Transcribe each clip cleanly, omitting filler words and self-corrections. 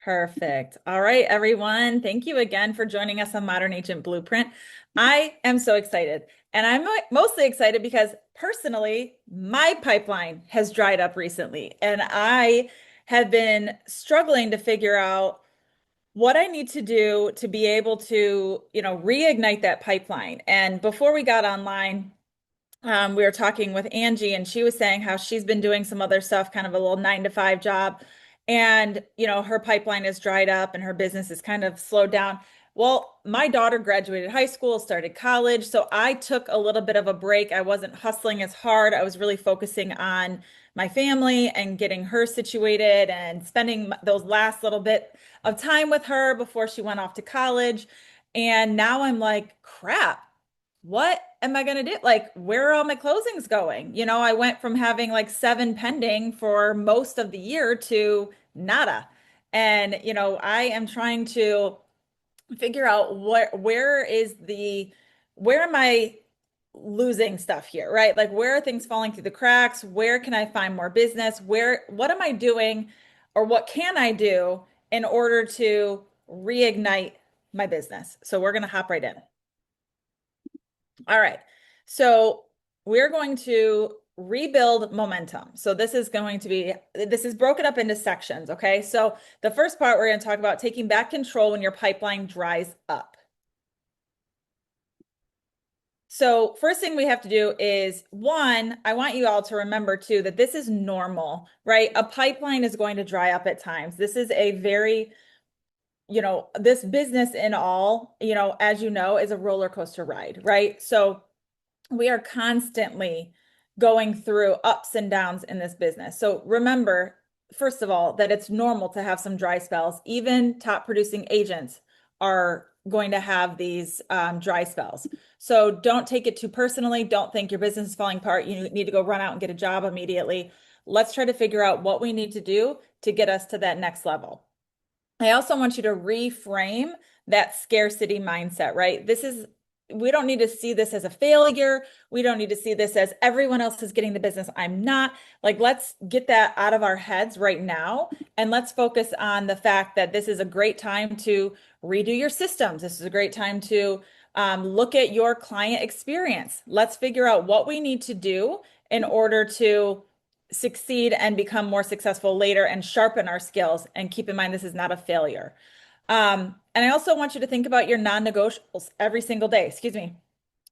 Perfect. All right, everyone. Thank you again for joining us on Modern Agent Blueprint. I am so excited. And I'm mostly excited because personally, my pipeline has dried up recently. And I have been struggling to figure out what I need to do to be able to, reignite that pipeline. And before we got online, we were talking with Angie, and she was saying how she's been doing some other stuff, kind of a little 9 to 5 job. And, her pipeline is dried up and her business is kind of slowed down. Well, my daughter graduated high school, started college. So I took a little bit of a break. I wasn't hustling as hard. I was really focusing on my family and getting her situated and spending those last little bit of time with her before she went off to college. And now I'm like, crap, what am I going to do? Like, where are all my closings going? I went from having like 7 pending for most of the year to nada. And, I am trying to figure out where am I losing stuff here, right? Like, where are things falling through the cracks? Where can I find more business? What am I doing or what can I do in order to reignite my business? So we're going to hop right in. All right. So we're going to rebuild momentum. So this is broken up into sections. Okay. So the first part, we're going to talk about taking back control when your pipeline dries up. So first thing we have to do is, one, I want you all to remember too, that this is normal, right? A pipeline is going to dry up at times. This is a very, this business in all, as you know, is a roller coaster ride, right? So we are constantly going through ups and downs in this business. So remember, first of all, that it's normal to have some dry spells. Even top producing agents are going to have these dry spells. So don't take it too personally. Don't think your business is falling apart. You need to go run out and get a job immediately. Let's try to figure out what we need to do to get us to that next level. I also want you to reframe that scarcity mindset, right? We don't need to see this as a failure. We don't need to see this as everyone else is getting the business, I'm not. Like, let's get that out of our heads right now. And let's focus on the fact that this is a great time to redo your systems. This is a great time to look at your client experience. Let's figure out what we need to do in order to succeed and become more successful later and sharpen our skills. And keep in mind, this is not a failure. And I also want you to think about your non-negotiables every single day. Excuse me,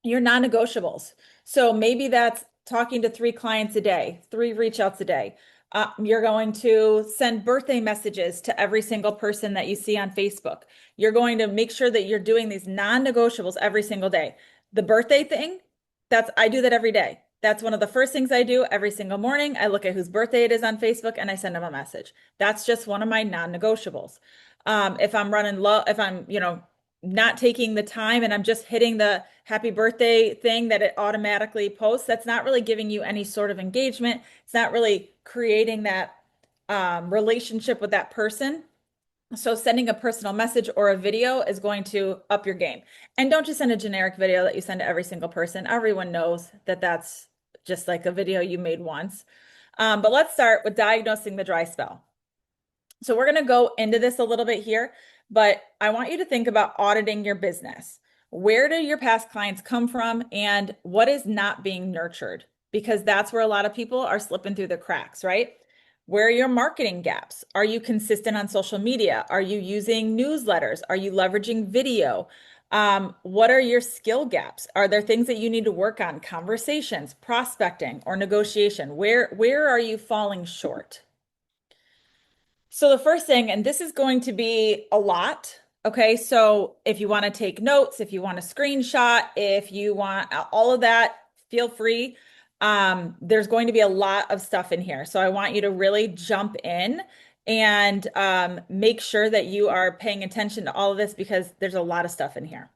your non-negotiables. So maybe that's talking to 3 clients a day, 3 reach outs a day. You're going to send birthday messages to every single person that you see on Facebook. You're going to make sure that you're doing these non-negotiables every single day. The birthday thing, I do that every day. That's one of the first things I do every single morning. I look at whose birthday it is on Facebook and I send them a message. That's just one of my non-negotiables. If I'm running low, if I'm, not taking the time and I'm just hitting the happy birthday thing that it automatically posts, that's not really giving you any sort of engagement. It's not really creating that relationship with that person. So sending a personal message or a video is going to up your game. And don't just send a generic video that you send to every single person. Everyone knows that that's just like a video you made once. But let's start with diagnosing the dry spell. So we're going to go into this a little bit here, but I want you to think about auditing your business. Where do your past clients come from and what is not being nurtured? Because that's where a lot of people are slipping through the cracks, right? Where are your marketing gaps? Are you consistent on social media? Are you using newsletters? Are you leveraging video? What are your skill gaps? Are there things that you need to work on? Conversations, prospecting, or negotiation? Where are you falling short? So the first thing, and this is going to be a lot, okay? So if you want to take notes, if you want to screenshot, if you want all of that, feel free. There's going to be a lot of stuff in here. So I want you to really jump in and make sure that you are paying attention to all of this because there's a lot of stuff in here.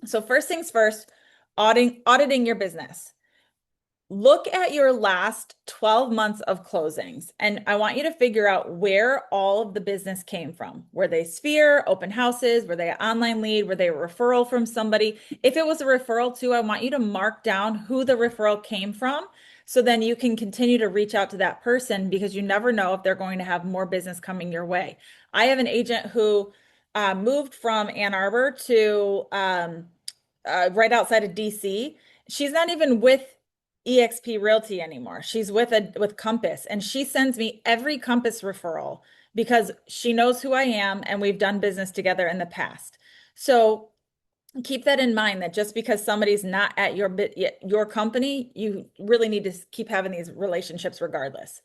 So first things first, auditing your business. Look at your last 12 months of closings, and I want you to figure out where all of the business came from. Were they sphere, open houses? Were they an online lead? Were they a referral from somebody? If it was a referral too, I want you to mark down who the referral came from So then you can continue to reach out to that person because you never know if they're going to have more business coming your way. I have an agent who moved from Ann Arbor to right outside of DC. She's not even with eXp Realty anymore. She's with Compass, and she sends me every Compass referral because she knows who I am and we've done business together in the past. So keep that in mind, that just because somebody's not at your company, you really need to keep having these relationships regardless.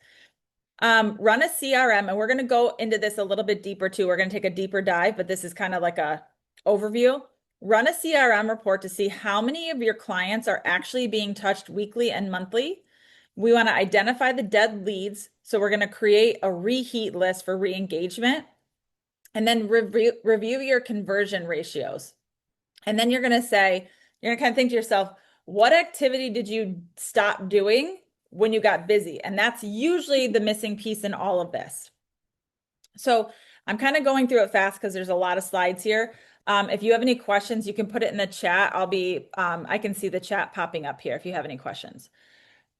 Run a CRM, and we're going to go into this a little bit deeper too. We're going to take a deeper dive, but this is kind of like a overview. Run a CRM report to see how many of your clients are actually being touched weekly and monthly. We want to identify the dead leads. So we're going to create a reheat list for re-engagement, and then review your conversion ratios. And then you're going to kind of think to yourself, what activity did you stop doing when you got busy? And that's usually the missing piece in all of this. So I'm kind of going through it fast because there's a lot of slides here. If you have any questions, you can put it in the chat. I can see the chat popping up here if you have any questions.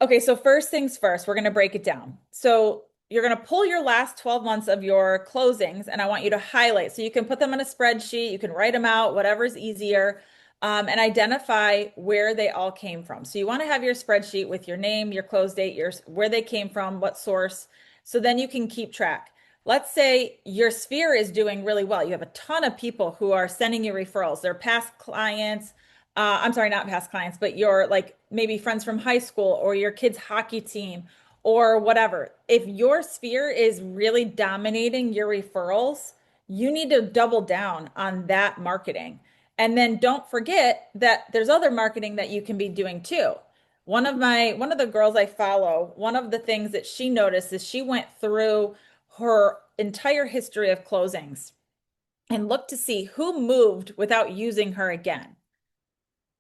Okay, so first things first, we're going to break it down. So you're going to pull your last 12 months of your closings, and I want you to highlight. So you can put them in a spreadsheet, you can write them out, whatever's easier, and identify where they all came from. So you want to have your spreadsheet with your name, your close date, where they came from, what source. So then you can keep track. Let's say your sphere is doing really well. You have a ton of people who are sending you referrals. They're past clients. I'm sorry, not past clients, but your like maybe friends from high school or your kid's hockey team or whatever. If your sphere is really dominating your referrals, you need to double down on that marketing. And then don't forget that there's other marketing that you can be doing too. One of the girls I follow, one of the things that she noticed is she went through her entire history of closings and looked to see who moved without using her again.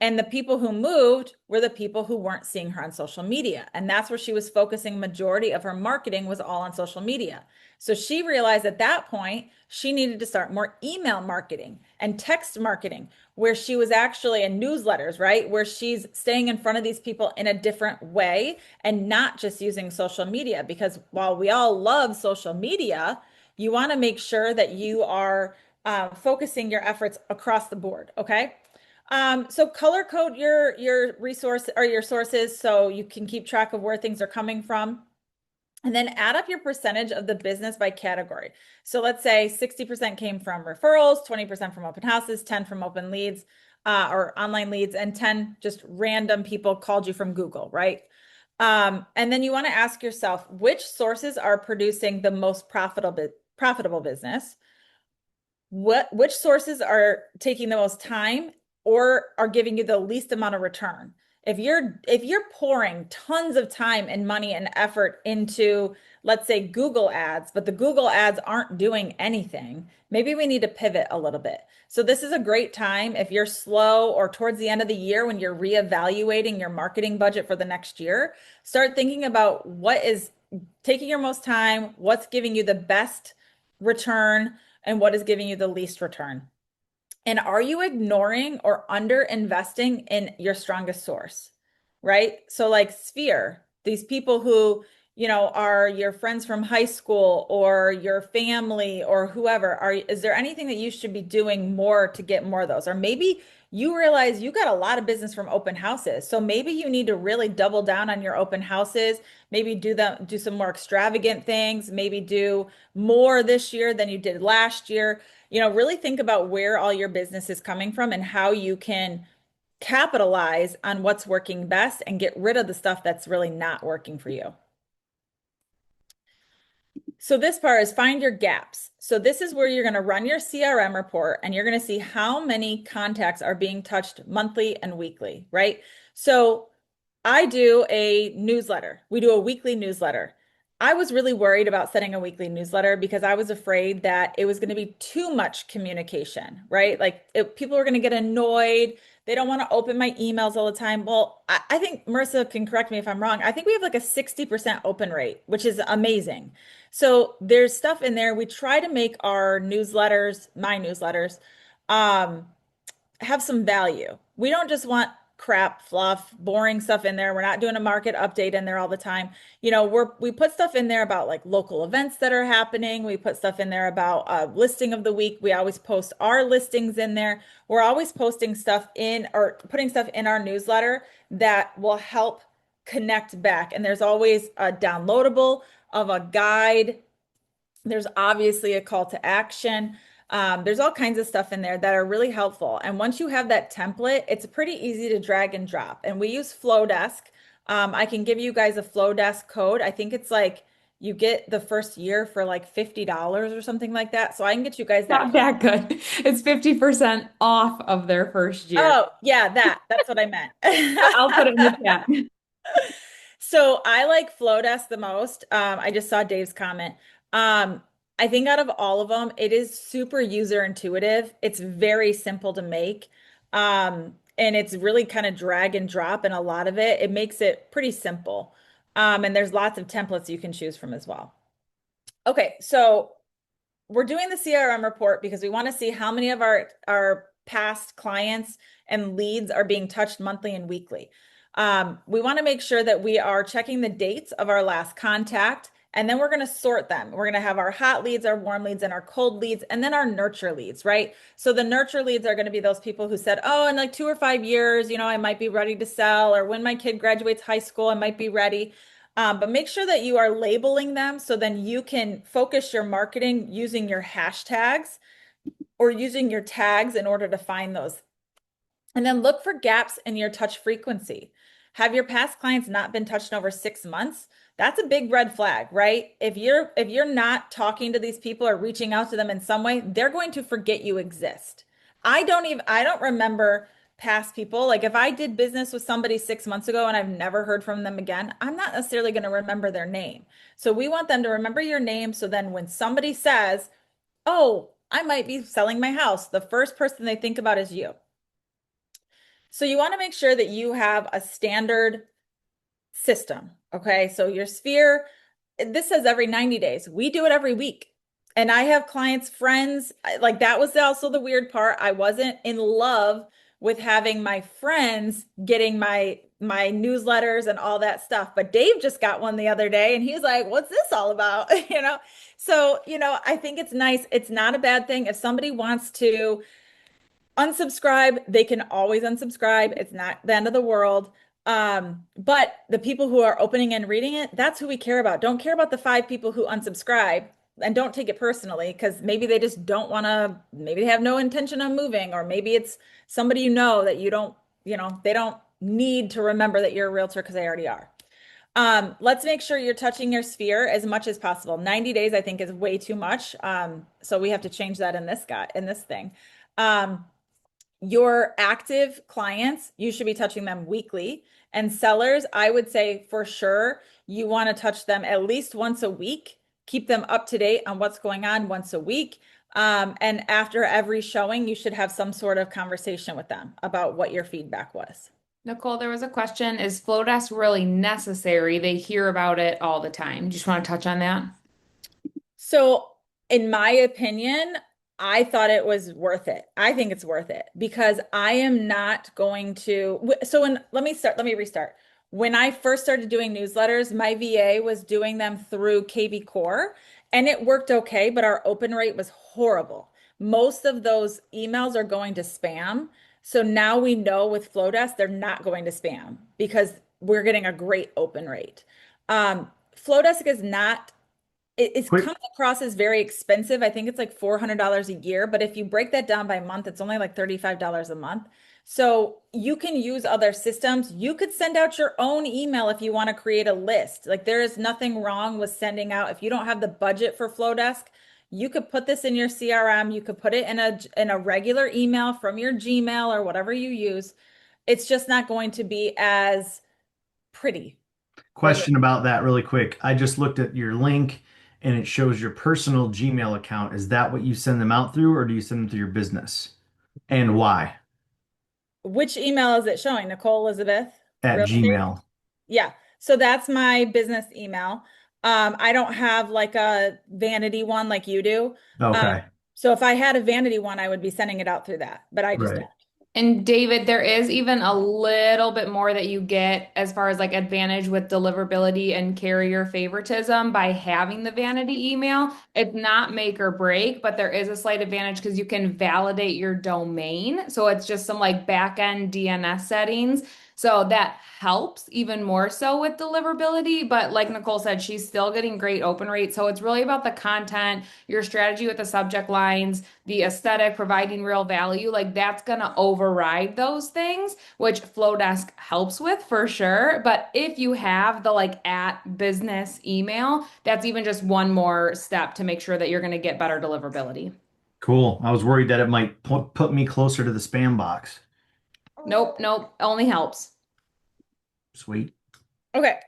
And the people who moved were the people who weren't seeing her on social media. And that's where she was focusing. Majority of her marketing was all on social media. So she realized at that point, she needed to start more email marketing and text marketing, where she was actually in newsletters, right? Where she's staying in front of these people in a different way and not just using social media. Because while we all love social media, you want to make sure that you are focusing your efforts across the board, okay? So color code your resource or your sources so you can keep track of where things are coming from. And then add up your percentage of the business by category. So let's say 60% came from referrals, 20% from open houses, 10 from open leads or online leads, and 10 just random people called you from Google, right? And then you want to ask yourself, which sources are producing the most profitable business? Which sources are taking the most time or are giving you the least amount of return? If you're pouring tons of time and money and effort into, let's say, Google ads, but the Google ads aren't doing anything, maybe we need to pivot a little bit. So this is a great time if you're slow or towards the end of the year when you're reevaluating your marketing budget for the next year, start thinking about what is taking your most time, what's giving you the best return, and what is giving you the least return. And are you ignoring or under investing in your strongest source, right? So like Sphere, these people who, are your friends from high school or your family or whoever, is there anything that you should be doing more to get more of those? Or maybe you realize you got a lot of business from open houses. So maybe you need to really double down on your open houses, maybe do some more extravagant things, maybe do more this year than you did last year. Really think about where all your business is coming from and how you can capitalize on what's working best and get rid of the stuff that's really not working for you. So this part is find your gaps. So this is where you're going to run your CRM report and you're going to see how many contacts are being touched monthly and weekly, right? So I do a newsletter. We do a weekly newsletter. I was really worried about setting a weekly newsletter because I was afraid that it was going to be too much communication, right? Like people are going to get annoyed. They don't want to open my emails all the time. Well, I think Marissa can correct me if I'm wrong. I think we have like a 60% open rate, which is amazing. So there's stuff in there. We try to make our newsletters, my newsletters, have some value. We don't just want crap, fluff, boring stuff in there. We're not doing a market update in there all the time. You know, we put stuff in there about like local events that are happening. We put stuff in there about listing of the week. We always post our listings in there. We're always posting stuff in or putting stuff in our newsletter that will help connect back. And there's always a downloadable of a guide. There's obviously a call to action. There's all kinds of stuff in there that are really helpful. And once you have that template, it's pretty easy to drag and drop. And we use Flowdesk. I can give you guys a Flowdesk code. I think it's like you get the first year for like $50 or something like that. So I can get you guys that. Not that good. It's 50% off of their first year. Oh, yeah, that's what I meant. I'll put it in the chat. So I like Flowdesk the most. I just saw Dave's comment. I think out of all of them, it is super user intuitive. It's very simple to make. And it's really kind of drag and drop, and a lot of it makes it pretty simple. And there's lots of templates you can choose from as well. Okay, so we're doing the CRM report because we want to see how many of our past clients and leads are being touched monthly and weekly. We want to make sure that we are checking the dates of our last contact, and then we're going to sort them. We're going to have our hot leads, our warm leads, and our cold leads, and then our nurture leads, right? So the nurture leads are going to be those people who said, oh, in like 2 or 5 years, you know, I might be ready to sell, or when my kid graduates high school, I might be ready. But make sure that you are labeling them so then you can focus your marketing using your hashtags or using your tags in order to find those. And then look for gaps in your touch frequency. Have your past clients not been touched in over 6 months? That's a big red flag, right? If you're not talking to these people or reaching out to them in some way, they're going to forget you exist. I don't remember past people. Like if I did business with somebody 6 months ago and I've never heard from them again, I'm not necessarily going to remember their name. So we want them to remember your name. So then when somebody says, oh, I might be selling my house, the first person they think about is you. So you want to make sure that you have a standard system. Okay. So your sphere, this says every 90 days. We do it every week. And I have clients, friends, like that was also the weird part. I wasn't in love with having my friends getting my newsletters and all that stuff. But Dave just got one the other day and he's like, what's this all about? You know? So, you know, I think it's nice. It's not a bad thing. If somebody wants to unsubscribe, they can always unsubscribe. It's not the end of the world. But the people who are opening and reading it, that's who we care about. Don't care about the 5 people who unsubscribe, and don't take it personally because maybe they just don't want to, maybe they have no intention of moving, or maybe it's somebody you know that you don't, you know, they don't need to remember that you're a realtor because they already are. Let's make sure you're touching your sphere as much as possible. 90 days, I think, is way too much. So we have to change that in this thing. Your active clients, you should be touching them weekly. And sellers, I would say for sure, you want to touch them at least once a week. Keep them up to date on what's going on once a week. And after every showing, you should have some sort of conversation with them about what your feedback was. Nicole, there was a question. Is Flowdesk really necessary? They hear about it all the time. Do you just want to touch on that? So, in my opinion, I thought it was worth it. I think it's worth it because I am not going to. So, let me restart. When I first started doing newsletters, my VA was doing them through 𝗡𝗶𝗶 Core and it worked okay, but our open rate was horrible. Most of those emails are going to spam. So now we know with Flowdesk, they're not going to spam because we're getting a great open rate. Flowdesk is not it Quick, comes across as very expensive. I think it's like $400 a year, but if you break that down by month, it's only like $35 a month. So you can use other systems. You could send out your own email if you want to create a list. Like there is nothing wrong with sending out, if you don't have the budget for Flowdesk, you could put this in your CRM. You could put it in a regular email from your Gmail or whatever you use. It's just not going to be as pretty. Right? question about that really quick. I just looked at your link and it shows your personal Gmail account. Is that what you send them out through, or do you send them through your business? And why? Which email is it showing? Nicole Elizabeth, At real estate? Gmail. Yeah. So that's my business email. I don't have like a vanity one like you do. Um, Okay. so if I had a vanity one, I would be sending it out through that, but I just Right. don't. And David, there is even a little bit more that you get as far as like advantage with deliverability and carrier favoritism by having the vanity email. It's not make or break, but there is a slight advantage because you can validate your domain. So it's just some like back end DNS settings. So that helps even more so with deliverability. But like Nicole said, she's still getting great open rate. So it's really about the content, your strategy with the subject lines, the aesthetic, providing real value. Like that's going to override those things, which Flowdesk helps with for sure. But if you have the like at business email, that's even just one more step to make sure that you're going to get better deliverability. Cool. I was worried that it might put me closer to the spam box. Nope, nope, only helps. Sweet. Okay.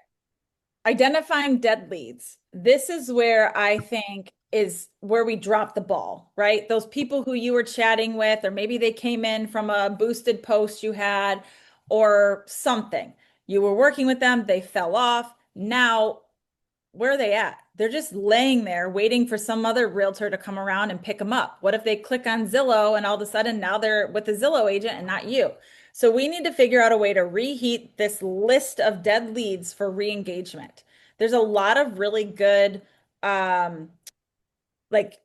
Identifying dead leads. This is where I think is where we drop the ball, right? Those people who you were chatting with, or maybe they came in from a boosted post you had or something. You were working with them, they fell off. Now, where are they at? They're just laying there waiting for some other realtor to come around and pick them up. What if they click on Zillow and all of a sudden now they're with the Zillow agent and not you? So we need to figure out a way to reheat this list of dead leads for re-engagement. There's a lot of really good, like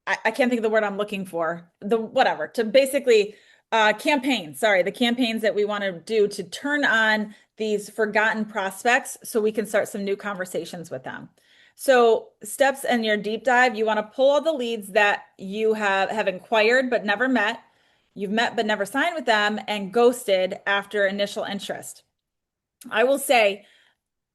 I can't think of the word I'm looking for. The whatever to basically campaigns. Sorry, the campaigns that we want to do to turn on these forgotten prospects so we can start some new conversations with them. So steps in your deep dive, you want to pull all the leads that you have inquired but never met, you've met but never signed with them, and ghosted after initial interest. I will say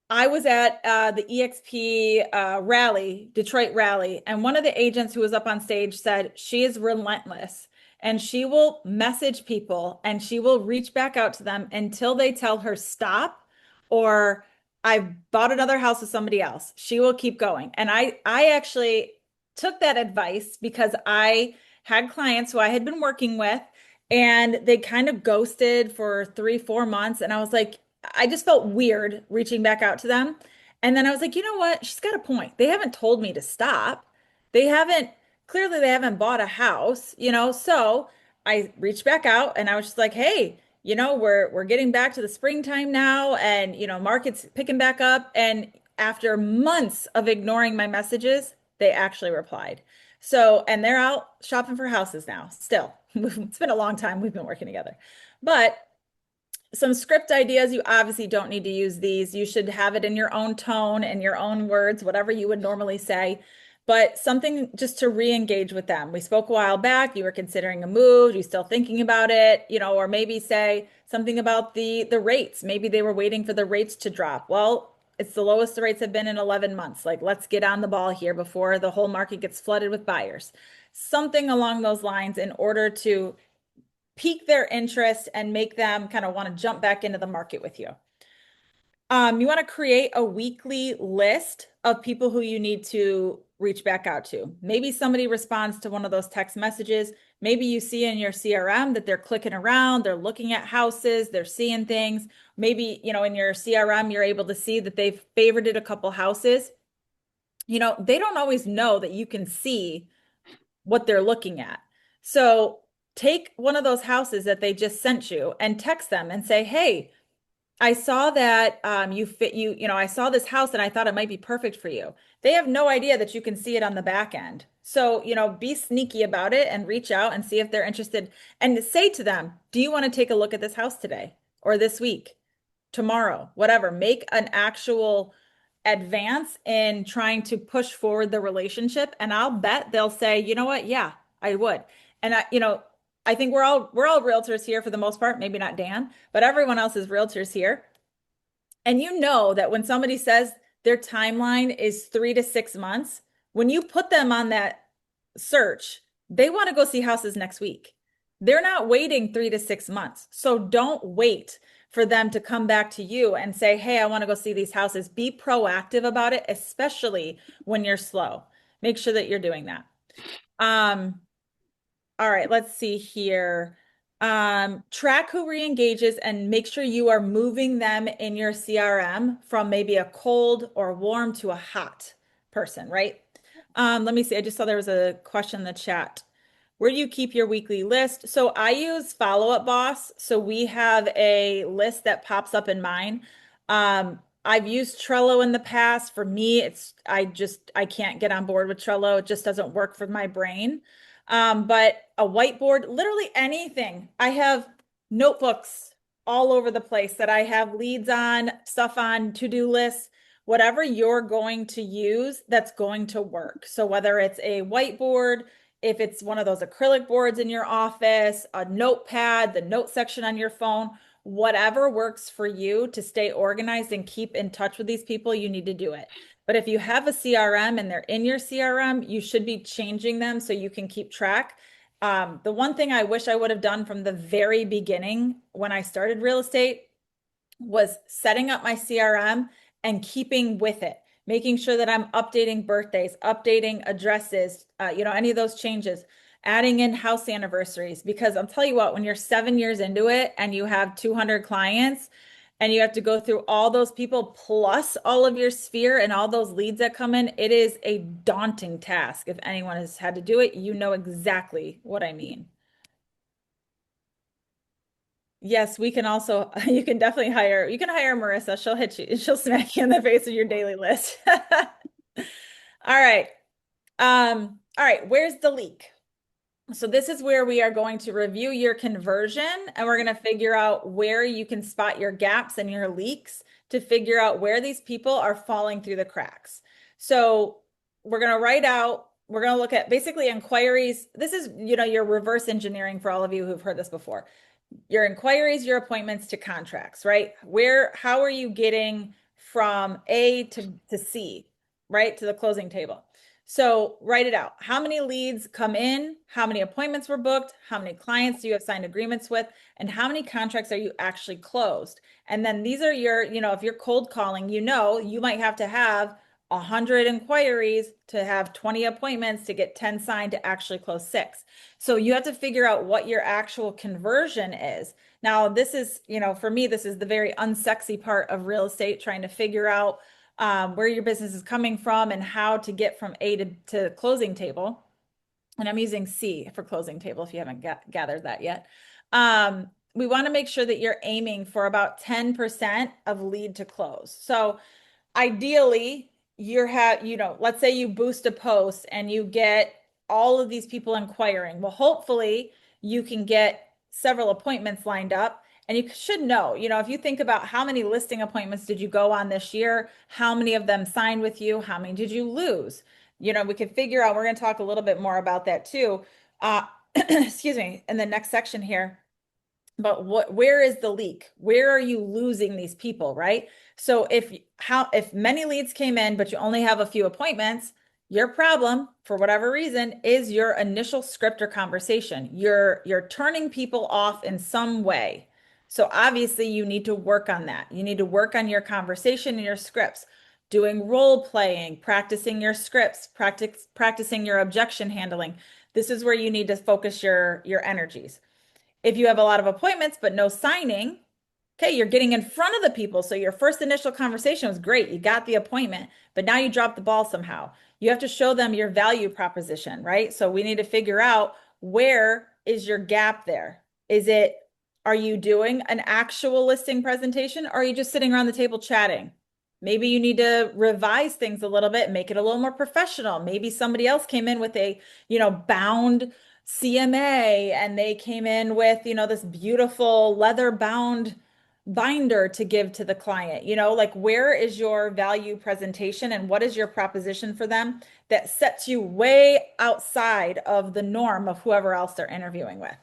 I was at the EXP rally, Detroit rally, and one of the agents who was up on stage said she is relentless and she will message people and she will reach back out to them until they tell her stop or I've bought another house with somebody else. She will keep going. And I actually took that advice because I had clients who I had been working with and they kind of ghosted for 3, 4 months. And I was like, I just felt weird reaching back out to them. And then I was like, you know what? She's got a point. They haven't told me to stop. They haven't, clearly, they haven't bought a house, So I reached back out and I was just like, hey, we're getting back to the springtime now and, market's picking back up. And after months of ignoring my messages, they actually replied. So, and they're out shopping for houses now, still. It's been a long time we've been working together. But some script ideas, you obviously don't need to use these. You should have it in your own tone and your own words, whatever you would normally say, but something just to re-engage with them. We spoke a while back, you were considering a move, you still thinking about it, or maybe say something about the rates. Maybe they were waiting for the rates to drop. Well, it's the lowest the rates have been in 11 months. Like, let's get on the ball here before the whole market gets flooded with buyers. Something along those lines in order to pique their interest and make them kind of want to jump back into the market with you. You want to create a weekly list of people who you need to reach back out to. Maybe somebody responds to one of those text messages. Maybe you see in your CRM that they're clicking around, they're looking at houses, they're seeing things. Maybe, in your CRM, you're able to see that they've favorited a couple houses. They don't always know that you can see what they're looking at. So take one of those houses that they just sent you and text them and say, hey, I saw that I saw this house and I thought it might be perfect for you. They have no idea that you can see it on the back end. So, be sneaky about it and reach out and see if they're interested and say to them, do you want to take a look at this house today or this week, tomorrow, whatever. Make an actual advance in trying to push forward the relationship. And I'll bet they'll say, you know what? Yeah, I would. And I think we're all realtors here for the most part, maybe not Dan, but everyone else is realtors here. And you know that when somebody says their timeline is 3 to 6 months, when you put them on that search, they want to go see houses next week. They're not waiting 3 to 6 months. So don't wait for them to come back to you and say, hey, I want to go see these houses. Be proactive about it, especially when you're slow. Make sure that you're doing that. All right, let's see here. Track who re-engages and make sure you are moving them in your CRM from maybe a cold or warm to a hot person, right? Let me see. I just saw there was a question in the chat. Where do you keep your weekly list? So I use Follow Up Boss. So we have a list that pops up in mine. I've used Trello in the past. For me, I can't get on board with Trello. It just doesn't work for my brain. But a whiteboard, literally anything. I have notebooks all over the place that I have leads on, stuff on, to-do lists, whatever you're going to use that's going to work. So whether it's a whiteboard, if it's one of those acrylic boards in your office, a notepad, the note section on your phone, whatever works for you to stay organized and keep in touch with these people, you need to do it. But if you have a CRM and they're in your CRM, you should be changing them so you can keep track. The one thing I wish I would have done from the very beginning when I started real estate was setting up my CRM and keeping with it, making sure that I'm updating birthdays, updating addresses, any of those changes, adding in house anniversaries, because I'll tell you what, when you're 7 years into it and you have 200 clients and you have to go through all those people plus all of your sphere and all those leads that come in, it is a daunting task. If anyone has had to do it, you know exactly what I mean. Yes, we can also, you can hire Marissa. She'll hit you, she'll smack you in the face with your daily list. All right. All right, where's the leak? So this is where we are going to review your conversion and we're going to figure out where you can spot your gaps and your leaks to figure out where these people are falling through the cracks. So we're going to look at basically inquiries. This is, your reverse engineering for all of you who've heard this before. Your inquiries, your appointments to contracts, right? How are you getting from A to C, right? To the closing table. So write it out. How many leads come in? How many appointments were booked? How many clients do you have signed agreements with? And how many contracts are you actually closed? And then these are your, if you're cold calling, you might have to have 100 inquiries to have 20 appointments to get 10 signed to actually close 6. So you have to figure out what your actual conversion is. Now, this is, for me, this is the very unsexy part of real estate, trying to figure out where your business is coming from and how to get from A to closing table. And I'm using C for closing table if you haven't gathered that yet. We want to make sure that you're aiming for about 10% of lead to close. So ideally, let's say you boost a post and you get all of these people inquiring. Well, hopefully you can get several appointments lined up. And you should know, if you think about how many listing appointments did you go on this year, how many of them signed with you, how many did you lose? We can figure out, we're going to talk a little bit more about that too. Excuse me, in the next section here. But where is the leak? Where are you losing these people, right? So if many leads came in, but you only have a few appointments, your problem, for whatever reason, is your initial script or conversation. You're turning people off in some way. So obviously you need to work on that. You need to work on your conversation and your scripts, doing role playing, practicing your scripts, practicing your objection handling. This is where you need to focus your energies. If you have a lot of appointments, but no signing, okay, you're getting in front of the people. So your first initial conversation was great. You got the appointment, but now you dropped the ball somehow. You have to show them your value proposition, right? So we need to figure out, where is your gap there? Are you doing an actual listing presentation? Or are you just sitting around the table chatting? Maybe you need to revise things a little bit, make it a little more professional. Maybe somebody else came in with a, bound CMA and they came in with, this beautiful leather bound binder to give to the client. Where is your value presentation and what is your proposition for them that sets you way outside of the norm of whoever else they're interviewing with?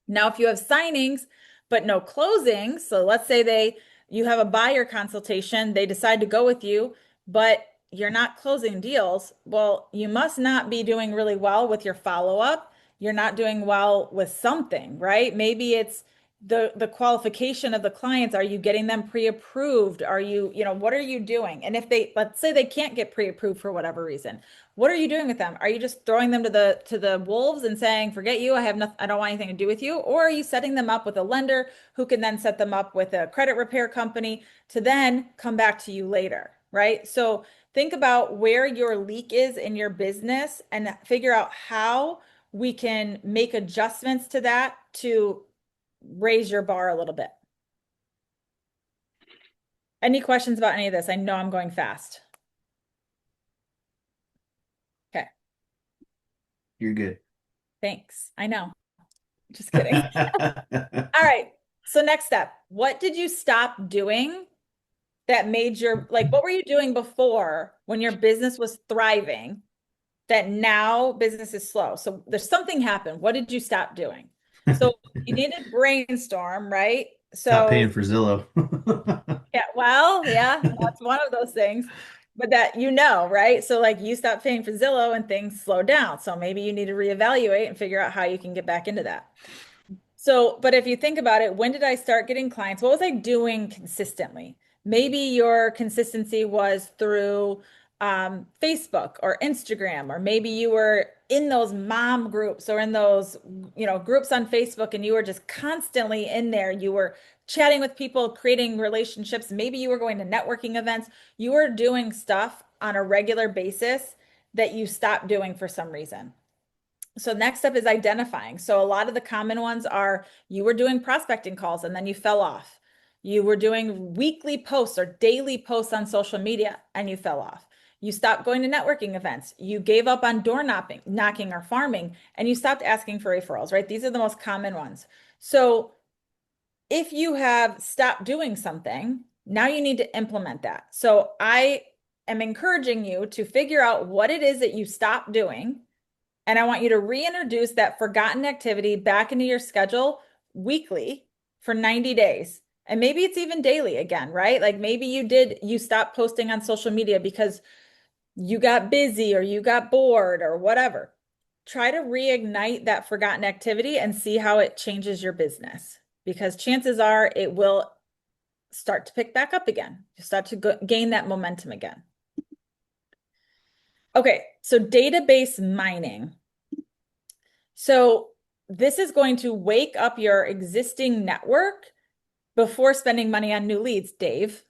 Now, if you have signings, but no closings, so let's say you have a buyer consultation, they decide to go with you, but you're not closing deals. Well, you must not be doing really well with your follow-up. You're not doing well with something, right? Maybe it's the qualification of the clients. Are you getting them pre-approved? Are you, what are you doing? And if let's say they can't get pre-approved for whatever reason, what are you doing with them? Are you just throwing them to the wolves and saying, forget you, I don't want anything to do with you? Or are you setting them up with a lender who can then set them up with a credit repair company to then come back to you later, right? So think about where your leak is in your business and figure out how we can make adjustments to that to raise your bar a little bit. Any questions about any of this? I know I'm going fast. Okay. You're good. Thanks. I know. Just kidding. All right. So next step, what did you stop doing that made your, like, what were you doing before when your business was thriving that now business is slow? So there's something happened. What did you stop doing? So you need to brainstorm, right? Stop paying So for Zillow. yeah, well, yeah, that's one of those things. But that right? So like you stopped paying for Zillow and things slowed down. So maybe you need to reevaluate and figure out how you can get back into that. So, but if you think about it, when did I start getting clients? What was I doing consistently? Maybe your consistency was through Facebook or Instagram, or maybe you were in those mom groups or in those, groups on Facebook, and you were just constantly in there. You were chatting with people, creating relationships. Maybe you were going to networking events. You were doing stuff on a regular basis that you stopped doing for some reason. So next step is identifying. So a lot of the common ones are you were doing prospecting calls and then you fell off. You were doing weekly posts or daily posts on social media and you fell off. You stopped going to networking events. You gave up on door knocking or farming, and you stopped asking for referrals, right? These are the most common ones. So if you have stopped doing something, now you need to implement that. So I am encouraging you to figure out what it is that you stopped doing. And I want you to reintroduce that forgotten activity back into your schedule weekly for 90 days. And maybe it's even daily again, right? Like maybe you stopped posting on social media because you got busy or you got bored or whatever. Try to reignite that forgotten activity and see how it changes your business, because chances are it will start to pick back up again. You start to gain that momentum again. Okay, so database mining. So this is going to wake up your existing network before spending money on new leads, Dave.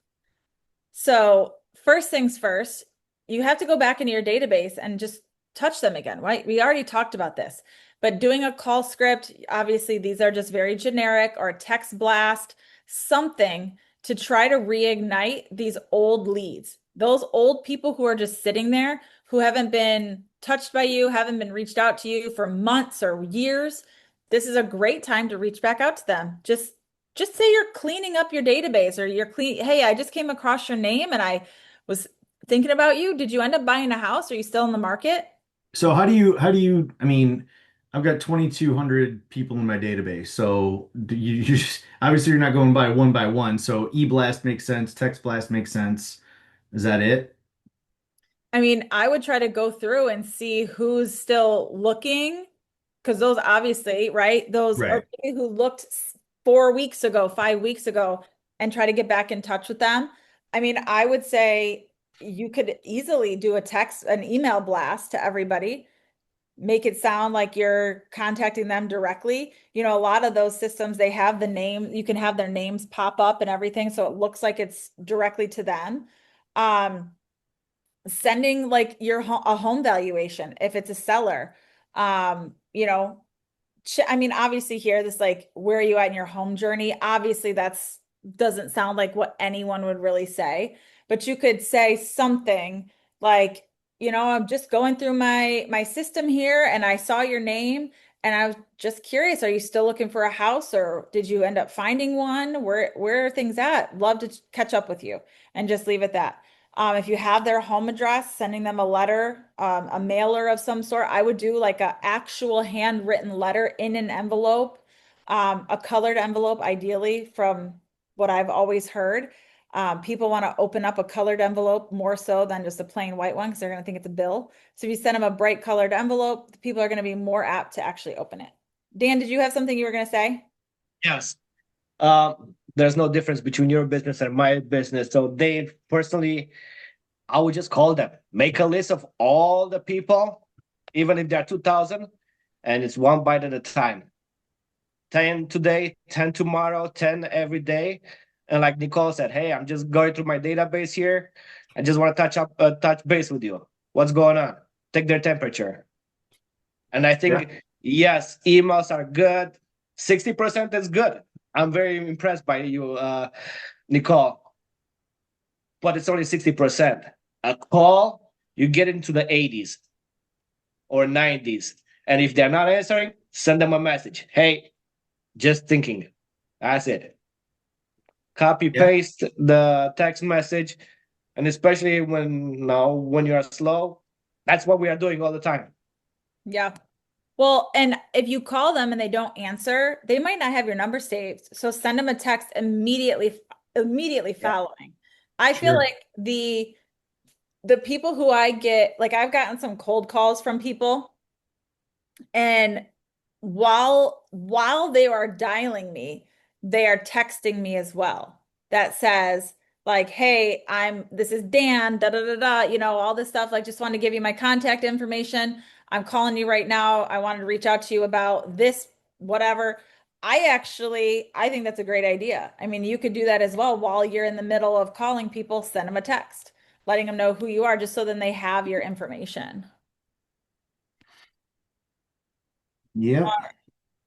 So first things first, you have to go back into your database and just touch them again, right? We already talked about this, but doing a call script, obviously these are just very generic, or a text blast, something to try to reignite these old leads. Those old people who are just sitting there, who haven't been touched by you, haven't been reached out to you for months or years. This is a great time to reach back out to them. Just say you're cleaning up your database, or hey, I just came across your name and I was thinking about you. Did you end up buying a house? Are you still in the market? So how do you, I mean, I've got 2,200 people in my database. So you just, obviously you're not going by one. So e-blast makes sense. Text blast makes sense. Is that it? I mean, I would try to go through and see who's still looking, because those obviously, right? Those are Right. people who looked 4 weeks ago, 5 weeks ago, and try to get back in touch with them. I mean, I would say you could easily do an email blast to everybody, make it sound like you're contacting them directly. A lot of those systems, they have the name, you can have their names pop up and everything, so it looks like it's directly to them. Sending like a home valuation if it's a seller. I mean, obviously here, this like, where are you at in your home journey? Obviously that's doesn't sound like what anyone would really say, but you could say something like, I'm just going through my system here and I saw your name and I was just curious, are you still looking for a house, or did you end up finding one? Where are things at? Love to catch up with you, and just leave it that. If you have their home address, sending them a letter, a mailer of some sort. I would do like an actual handwritten letter in an envelope, a colored envelope, ideally, from what I've always heard. People want to open up a colored envelope more so than just a plain white one, because they're going to think it's a bill. So if you send them a bright colored envelope, people are going to be more apt to actually open it. Dan, did you have something you were going to say? Yes. There's no difference between your business and my business. So they personally, I would just call them, make a list of all the people, even if they're 2,000, and it's one bite at a time. 10 today, 10 tomorrow, 10 every day. And like Nicole said, hey, I'm just going through my database here. I just want to touch base with you. What's going on? Take their temperature. And I think Yes, emails are good. 60% is good. I'm very impressed by you, Nicole. But it's only 60%. A call, you get into the 80s or 90s. And if they're not answering, send them a message. Hey, just thinking. That's it. Copy Yeah. paste the text message, and especially when you are slow, that's what we are doing all the time. Yeah. Well, and if you call them and they don't answer, they might not have your number saved. So send them a text immediately following. I feel Sure. like the people who I get, like I've gotten some cold calls from people, and while they are dialing me, they are texting me as well. That says like, "Hey, this is Dan, da da da da, all this stuff. Like, just wanted to give you my contact information. I'm calling you right now. I wanted to reach out to you about this, whatever." I think that's a great idea. I mean, you could do that as well while you're in the middle of calling people, send them a text, letting them know who you are, just so then they have your information. Yep.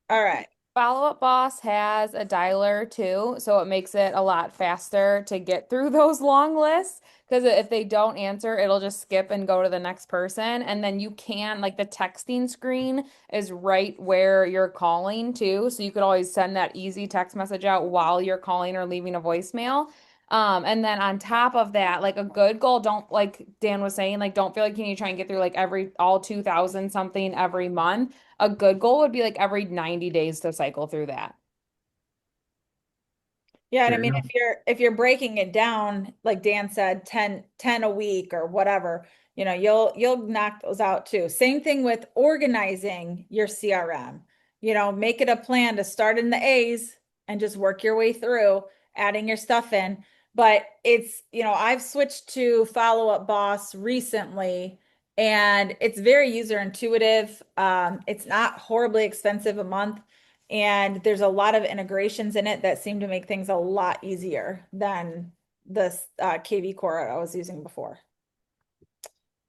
All right. Follow Up Boss has a dialer too, so it makes it a lot faster to get through those long lists. Because if they don't answer, it'll just skip and go to the next person. And then you can, like the texting screen is right where you're calling too. So you could always send that easy text message out while you're calling or leaving a voicemail. And then on top of that, like a good goal, don't like Dan was saying, like don't feel like you need to try and get through like all 2000 something every month. A good goal would be like every 90 days to cycle through that. Yeah, and I Fair mean, enough. if you're breaking it down, like Dan said, 10 a week or whatever, you'll knock those out too. Same thing with organizing your CRM. Make it a plan to start in the A's and just work your way through adding your stuff in. But I've switched to Follow Up Boss recently, and it's very user intuitive. It's not horribly expensive a month. And there's a lot of integrations in it that seem to make things a lot easier than the KV Core I was using before.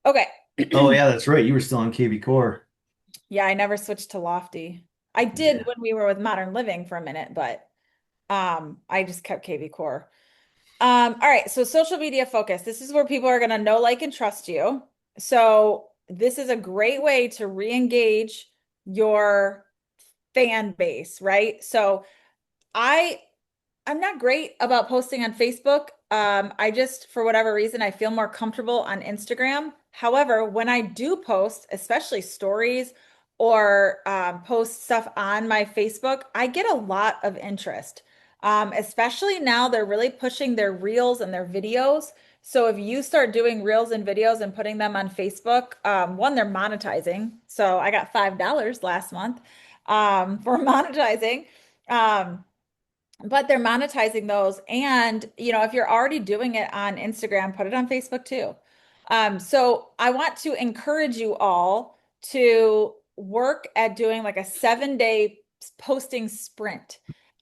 Okay. Oh yeah, that's right. You were still on KB Core. Yeah, I never switched to Lofty. I did Yeah. when we were with Modern Living for a minute, but I just kept KV Core. All right, so social media focus. This is where people are going to know, like, and trust you. So this is a great way to re-engage your fan base, right? So I I'm not great about posting on Facebook. I just, for whatever reason, I feel more comfortable on Instagram. However, when I do post, especially stories or post stuff on my Facebook, I get a lot of interest. Especially now, they're really pushing their reels and their videos. So if you start doing reels and videos and putting them on Facebook, one, they're monetizing. So I got $5 last month for monetizing. Um, but they're monetizing those. And, if you're already doing it on Instagram, put it on Facebook too. So I want to encourage you all to work at doing like a 7-day posting sprint.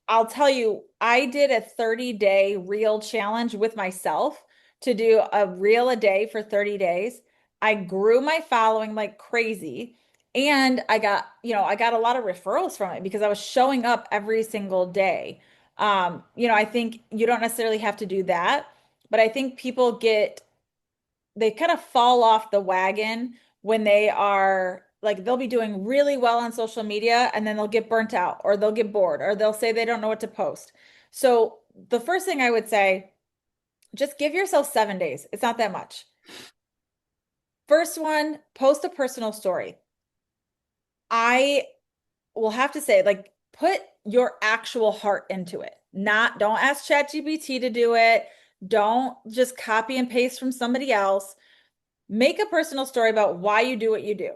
I'll tell you, I did a 30-day reel challenge with myself to do a reel a day for 30 days. I grew my following like crazy. And I got a lot of referrals from it because I was showing up every single day. I think you don't necessarily have to do that, but I think they kind of fall off the wagon when they are like, they'll be doing really well on social media and then they'll get burnt out or they'll get bored or they'll say they don't know what to post. So the first thing I would say, just give yourself 7 days. It's not that much. First one, post a personal story. I will have to say, like, put your actual heart into it. Don't ask ChatGPT to do it. Don't just copy and paste from somebody else. Make a personal story about why you do what you do.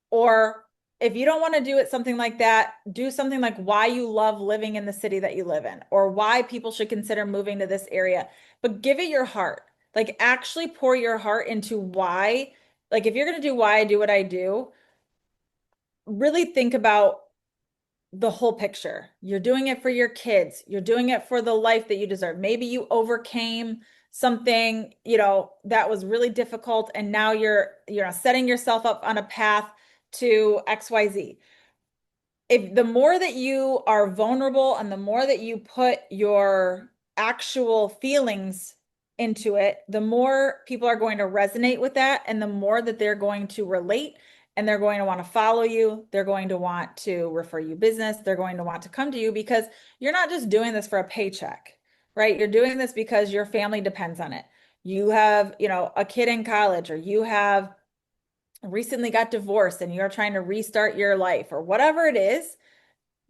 Or if you don't want to do it something like that, do something like why you love living in the city that you live in, or why people should consider moving to this area. But give it your heart. Like, actually pour your heart into why. Like, if you're going to do why I do what I do, really think about the whole picture. You're doing it for your kids. You're doing it for the life that you deserve. Maybe you overcame something, that was really difficult, and now you're setting yourself up on a path to XYZ. If the more that you are vulnerable and the more that you put your actual feelings into it, the more people are going to resonate with that, and the more that they're going to relate, and they're going to want to follow you. They're going to want to refer you business. They're going to want to come to you because you're not just doing this for a paycheck, right? You're doing this because your family depends on it. You have, a kid in college, or you have recently got divorced and you're trying to restart your life, or whatever it is.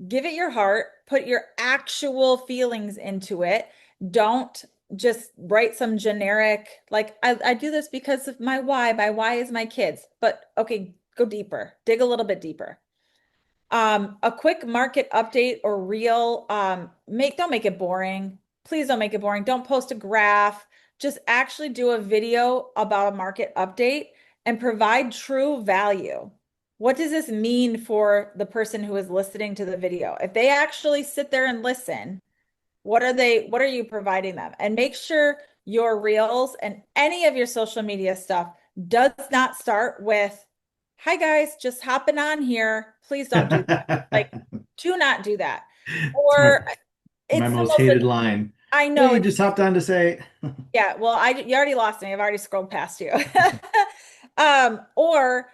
Give it your heart, put your actual feelings into it. Don't just write some generic, like, I do this because of my why. My why is my kids. But okay, go deeper, dig a little bit deeper. A quick market update or reel, don't make it boring. Please don't make it boring. Don't post a graph. Just actually do a video about a market update and provide true value. What does this mean for the person who is listening to the video? If they actually sit there and listen, what are you providing them? And make sure your reels and any of your social media stuff does not start with, "Hi guys, just hopping on here." Please don't do that. Like, do not do that. Or It's my it's the most most, hated line. I know. Hey, just hopped on to say. Yeah, well, you already lost me. I've already scrolled past you. Or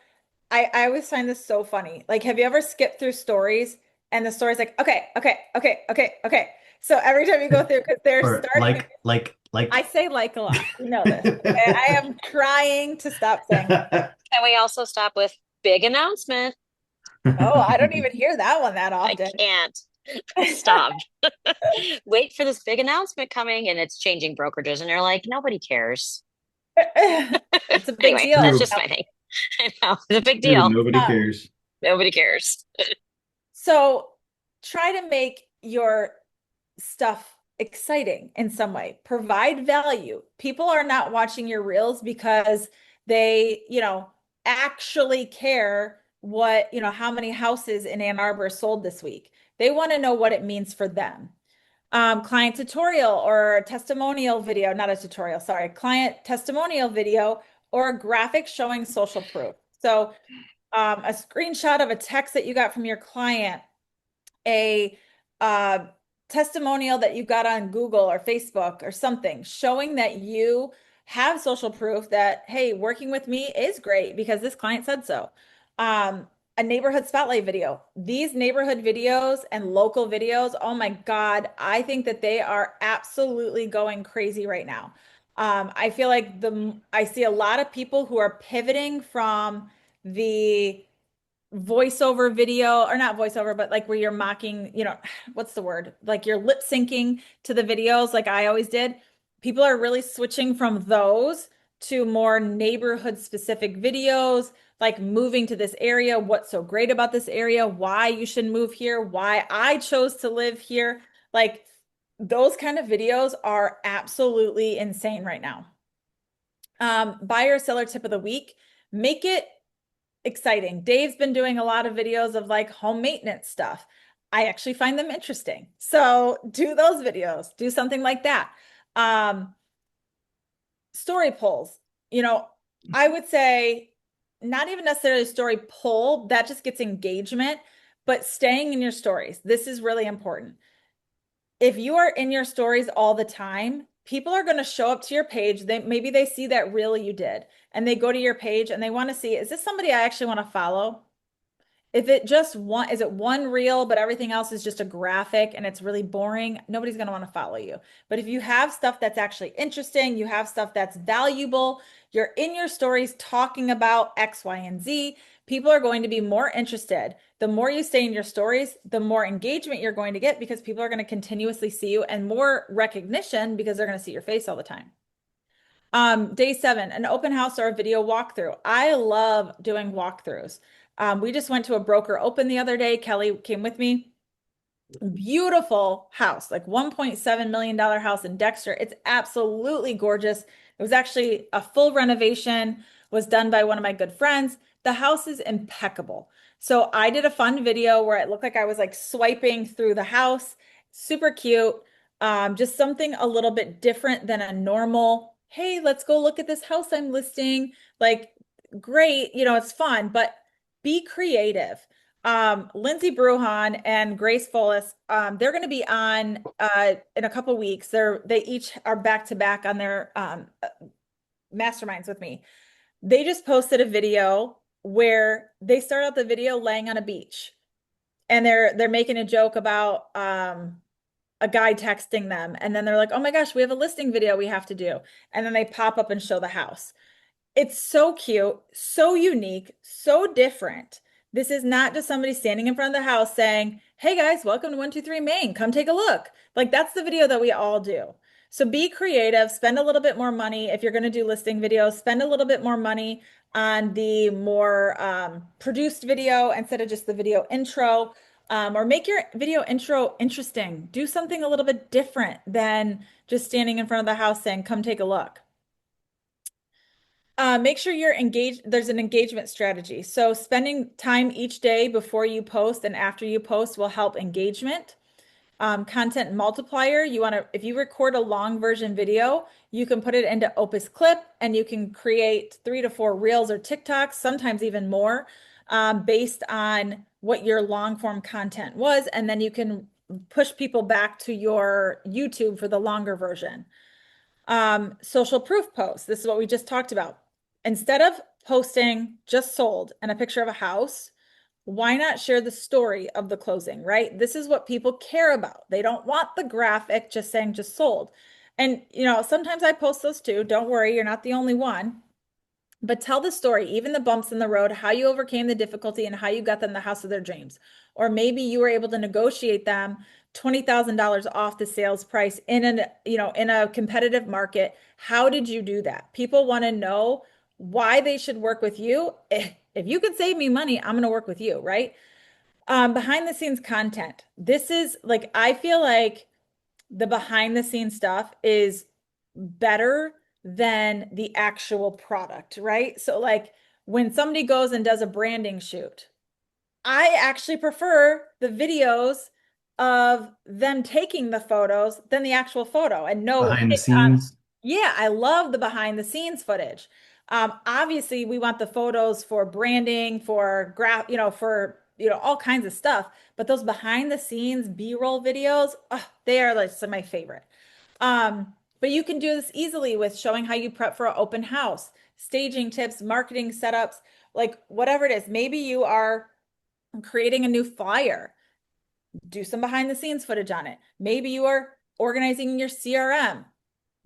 I always find this so funny. Like, have you ever skipped through stories and the story's like, okay, okay, okay, okay, okay. So every time you go through, because they're Or starting, like. I say like a lot. You know this. Okay? I am trying to stop saying that. Can we also stop with big announcement? Oh, I don't even hear that one that I often. can't stop. Wait for this big announcement coming, and it's changing brokerages, and you're like, nobody cares. It's a big Anyway, deal. that's just my thing. I know, it's a big Dude, deal. nobody cares. Nobody cares. So try to make your stuff exciting in some way. Provide value. People are not watching your reels because they, actually care what, how many houses in Ann Arbor sold this week. They want to know what it means for them. Client tutorial or testimonial video, not a tutorial, sorry, client testimonial video or a graphic showing social proof. So a screenshot of a text that you got from your client, a testimonial that you got on Google or Facebook or something, showing that you have social proof that, hey, working with me is great because this client said so. A neighborhood spotlight video. These neighborhood videos and local videos, oh my God, I think that they are absolutely going crazy right now. I feel like I see a lot of people who are pivoting from the voiceover video, or not voiceover, but like where you're mocking, what's the word? Like you're lip syncing to the videos, like I always did. People are really switching from those to more neighborhood specific videos, like moving to this area, what's so great about this area, why you should move here, why I chose to live here. Like those kind of videos are absolutely insane right now. Buyer seller tip of the week, make it exciting. Dave's been doing a lot of videos of like home maintenance stuff. I actually find them interesting. So do those videos, do something like that. Story polls, I would say not even necessarily a story poll, that just gets engagement, but staying in your stories. This is really important. If you are in your stories all the time, people are going to show up to your page. Maybe they see that reel you did and they go to your page and they want to see, is this somebody I actually want to follow? If it just is it one reel, but everything else is just a graphic and it's really boring, nobody's going to want to follow you. But if you have stuff that's actually interesting, you have stuff that's valuable, you're in your stories talking about X, Y, and Z, people are going to be more interested. The more you stay in your stories, the more engagement you're going to get because people are going to continuously see you, and more recognition because they're going to see your face all the time. Day 7, an open house or a video walkthrough. I love doing walkthroughs. We just went to a broker open the other day. Kelly came with me. Beautiful house, like $1.7 million house in Dexter. It's absolutely gorgeous. It was actually a full renovation, was done by one of my good friends. The house is impeccable. So I did a fun video where it looked like I was like swiping through the house. Super cute. Just something a little bit different than a normal, hey, let's go look at this house I'm listing. Like, great, it's fun, but Be creative. Lindsay Bruhan and Grace Follis, they're going to be on in a couple weeks. They each are back to back on their masterminds with me. They just posted a video where they start out the video laying on a beach, and they're making a joke about a guy texting them, and then they're like, "Oh my gosh, we have a listing video we have to do," and then they pop up and show the house. It's so cute, so unique, so different. This is not just somebody standing in front of the house saying, "Hey guys, welcome to 123 Main. Come take a look." Like, that's the video that we all do. So be creative, spend a little bit more money. If you're going to do listing videos, spend a little bit more money on the more produced video instead of just the video intro, or make your video intro interesting. Do something a little bit different than just standing in front of the house saying, "Come take a look." Make sure you're engaged. There's an engagement strategy. So spending time each day before you post and after you post will help engagement. Content multiplier. If you record a long version video, you can put it into Opus Clip, and you can create 3 to 4 reels or TikToks, sometimes even more, based on what your long form content was. And then you can push people back to your YouTube for the longer version. Social proof posts. This is what we just talked about. Instead of posting just sold and a picture of a house, why not share the story of the closing, right? This is what people care about. They don't want the graphic just saying just sold. And, sometimes I post those too. Don't worry, you're not the only one. But tell the story, even the bumps in the road, how you overcame the difficulty and how you got them the house of their dreams. Or maybe you were able to negotiate them $20,000 off the sales price in a competitive market. How did you do that? People want to know why they should work with you. If you can save me money, I'm going to work with you, right? Behind the scenes content. This is like, I feel like the behind the scenes stuff is better than the actual product, right? So like when somebody goes and does a branding shoot, I actually prefer the videos of them taking the photos than the actual photo. And Behind the scenes. yeah, I love the behind the scenes footage. Obviously we want the photos for branding, for all kinds of stuff, but those behind the scenes B-roll videos, they are like some of my favorite. But you can do this easily with showing how you prep for an open house, staging tips, marketing setups, like whatever it is. Maybe you are creating a new flyer, do some behind the scenes footage on it. Maybe you are organizing your CRM,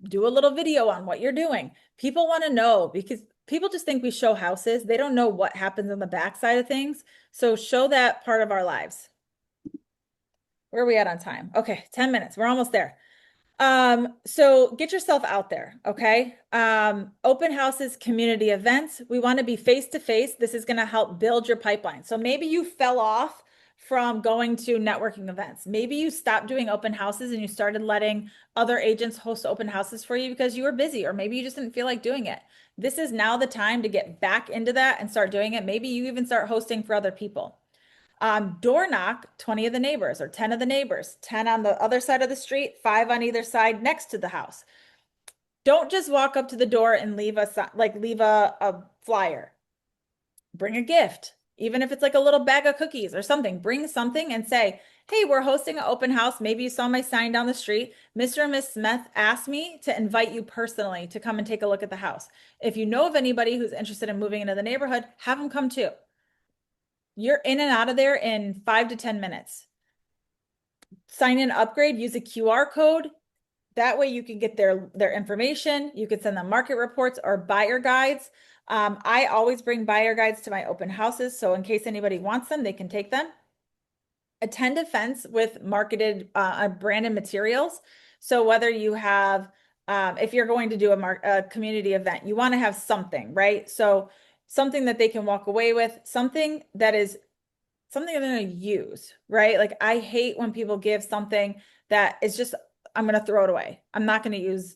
do a little video on what you're doing. People want to know, because people just think we show houses. They don't know what happens on the backside of things. So show that part of our lives. Where are we at on time? Okay, 10 minutes. We're almost there. So get yourself out there, okay? Open houses, community events. We want to be face-to-face. This is going to help build your pipeline. So maybe you fell off from going to networking events. Maybe you stopped doing open houses and you started letting other agents host open houses for you because you were busy, or maybe you just didn't feel like doing it. This is now the time to get back into that and start doing it. Maybe you even start hosting for other people. Door knock 20 of the neighbors or 10 of the neighbors, 10 on the other side of the street, 5 on either side next to the house. Don't just walk up to the door and leave a flyer. Bring a gift, even if it's like a little bag of cookies or something. Bring something and say, "Hey, we're hosting an open house. Maybe you saw my sign down the street. Mr. and Miss Smith asked me to invite you personally to come and take a look at the house. If you know of anybody who's interested in moving into the neighborhood, have them come too." You're in and out of there in 5 to 10 minutes. Sign in, upgrade, use a QR code. That way you can get their information. You can send them market reports or buyer guides. I always bring buyer guides to my open houses, so in case anybody wants them, they can take them. Attend events with marketed branded materials. So whether you have, if you're going to do a community event, you want to have something, right? So something that they can walk away with, something that is something they're going to use, right? Like, I hate when people give something that is just, I'm going to throw it away. I'm not going to use,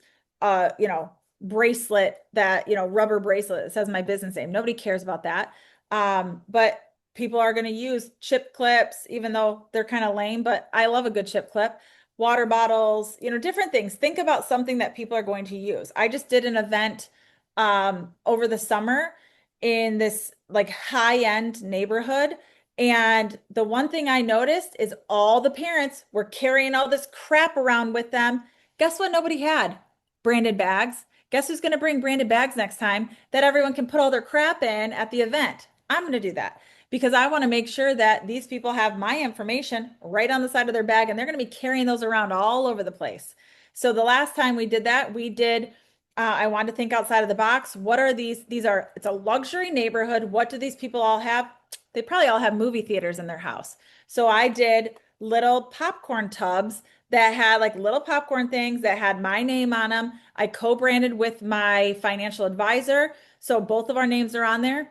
bracelet that, rubber bracelet that says my business name. Nobody cares about that. But people are going to use chip clips, even though they're kind of lame, but I love a good chip clip. Water bottles, different things. Think about something that people are going to use. I just did an event over the summer, in this like high-end neighborhood. And the one thing I noticed is all the parents were carrying all this crap around with them. Guess what nobody had? Branded bags. Guess who's going to bring branded bags next time that everyone can put all their crap in at the event? I'm going to do that because I want to make sure that these people have my information right on the side of their bag, and they're going to be carrying those around all over the place. So the last time we did that, we did I wanted to think outside of the box. What are these? It's a luxury neighborhood. What do these people all have? They probably all have movie theaters in their house. So I did little popcorn tubs that had like little popcorn things that had my name on them. I co-branded with my financial advisor. So both of our names are on there.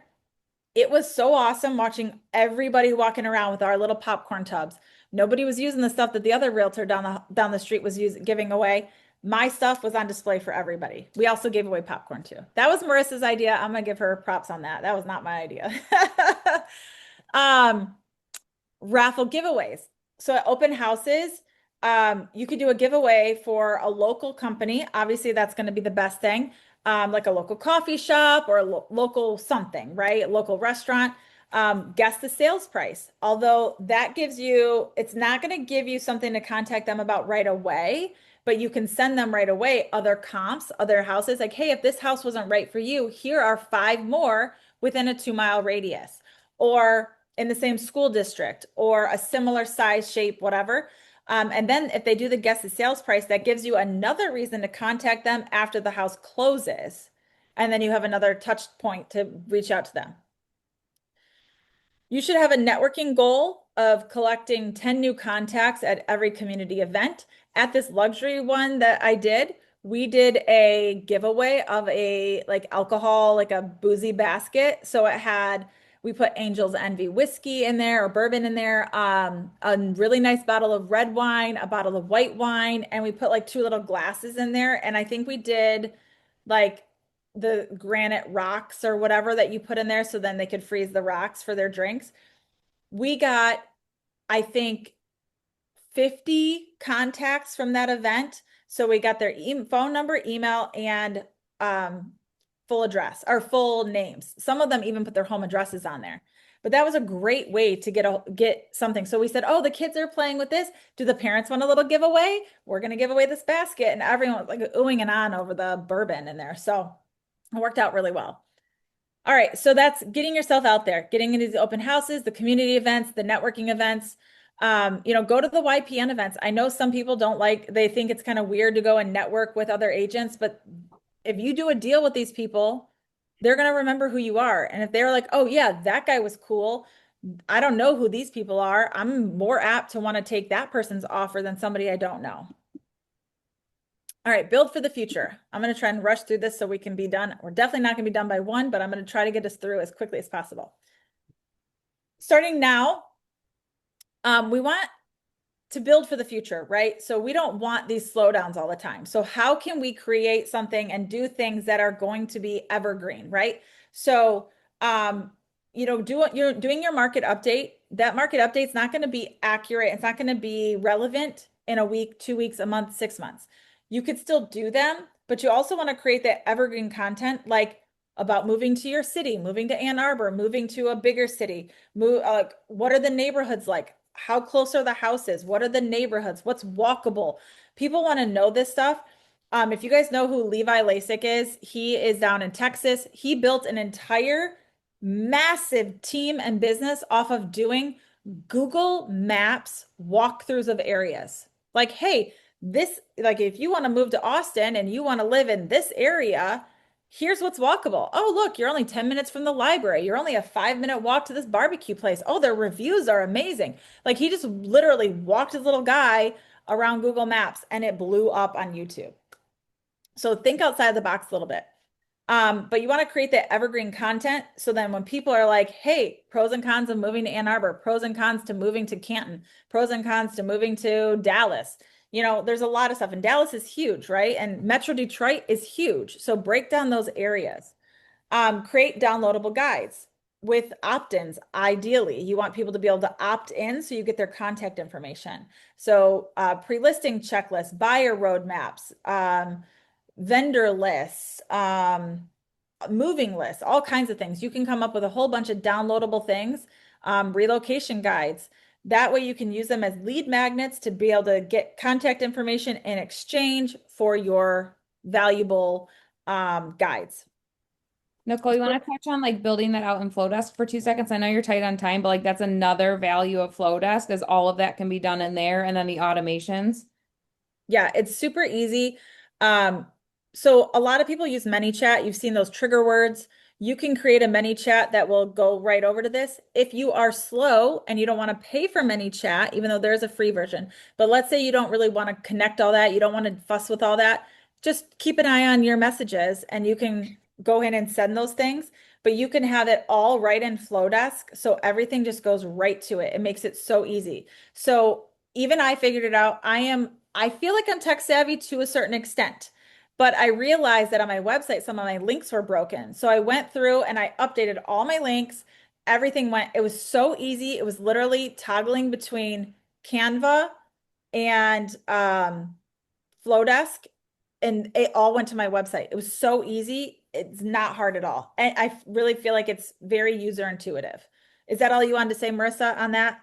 It was so awesome watching everybody walking around with our little popcorn tubs. Nobody was using the stuff that the other realtor down the street was giving away. My stuff was on display for everybody. We also gave away popcorn too. That was Marissa's idea. I'm gonna give her props on that. That was not my idea. Raffle giveaways. So at open houses, you could do a giveaway for a local company. Obviously, that's going to be the best thing. Like a local coffee shop or a local something, right? A local restaurant. Guess the sales price. Although that gives you, it's not going to give you something to contact them about right away, but you can send them right away other comps, other houses. Like, hey, if this house wasn't right for you, here are 5 more within a 2-mile radius, or in the same school district, or a similar size, shape, whatever. And then if they do the guess the sales price, that gives you another reason to contact them after the house closes. And then you have another touch point to reach out to them. You should have a networking goal of collecting 10 new contacts at every community event. At this luxury one that I did, we did a giveaway of a like alcohol, like a boozy basket. So we put Angel's Envy whiskey in there or bourbon in there, a really nice bottle of red wine, a bottle of white wine, and we put like 2 little glasses in there. And I think we did like the granite rocks or whatever that you put in there so then they could freeze the rocks for their drinks. We got, I think, 50 contacts from that event. So we got their phone number, email, and full address or full names. Some of them even put their home addresses on there. But that was a great way to get something. So we said, oh, the kids are playing with this. Do the parents want a little giveaway? We're going to give away this basket. And everyone was like oohing and on over the bourbon in there. So it worked out really well. All right. So that's getting yourself out there, getting into these open houses, the community events, the networking events. Go to the YPN events. I know some people they think it's kind of weird to go and network with other agents, but if you do a deal with these people, they're going to remember who you are. And if they're like, oh yeah, that guy was cool, I don't know who these people are, I'm more apt to want to take that person's offer than somebody I don't know. All right, build for the future. I'm going to try and rush through this so we can be done. We're definitely not going to be done by 1, but I'm going to try to get us through as quickly as possible. Starting now, we want to build for the future, right? So we don't want these slowdowns all the time. So how can we create something and do things that are going to be evergreen, right? So, you're doing your market update. That market update's not going to be accurate. It's not going to be relevant in a week, 2 weeks, a month, 6 months. You could still do them, but you also want to create that evergreen content, like about moving to your city, moving to Ann Arbor, moving to a bigger city. What are the neighborhoods like? How close are the houses? What are the neighborhoods? What's walkable? People want to know this stuff. If you guys know who Levi Lasik is, he is down in Texas. He built an entire massive team and business off of doing Google Maps walkthroughs of areas. Like, hey, if you want to move to Austin and you want to live in this area, here's what's walkable. Oh, look, you're only 10 minutes from the library. You're only a 5-minute walk to this barbecue place. Oh, their reviews are amazing. Like he just literally walked his little guy around Google Maps and it blew up on YouTube. So think outside the box a little bit. But you want to create that evergreen content. So then when people are like, hey, pros and cons of moving to Ann Arbor, pros and cons to moving to Canton, pros and cons to moving to Dallas, there's a lot of stuff, and Dallas is huge, right? And Metro Detroit is huge. So break down those areas. Create downloadable guides with opt-ins. Ideally, you want people to be able to opt in so you get their contact information. So pre-listing checklists, buyer roadmaps, vendor lists, moving lists, all kinds of things. You can come up with a whole bunch of downloadable things, relocation guides. That way you can use them as lead magnets to be able to get contact information in exchange for your valuable guides. Nicole, you want to touch on like building that out in Flowdesk for 2 seconds? I know you're tight on time, but like that's another value of Flowdesk is all of that can be done in there, and then the automations. Yeah, it's super easy. So a lot of people use ManyChat. You've seen those trigger words. You can create a ManyChat that will go right over to this. If you are slow and you don't want to pay for ManyChat, even though there's a free version, but let's say you don't really want to connect all that, you don't want to fuss with all that, just keep an eye on your messages and you can go in and send those things, but you can have it all right in Flowdesk. So everything just goes right to it. It makes it so easy. So even I figured it out. I feel like I'm tech savvy to a certain extent, but I realized that on my website, some of my links were broken. So I went through and I updated all my links. Everything went, it was so easy. It was literally toggling between Canva and Flowdesk, and it all went to my website. It was so easy. It's not hard at all. And I really feel like it's very user intuitive. Is that all you wanted to say, Marissa, on that?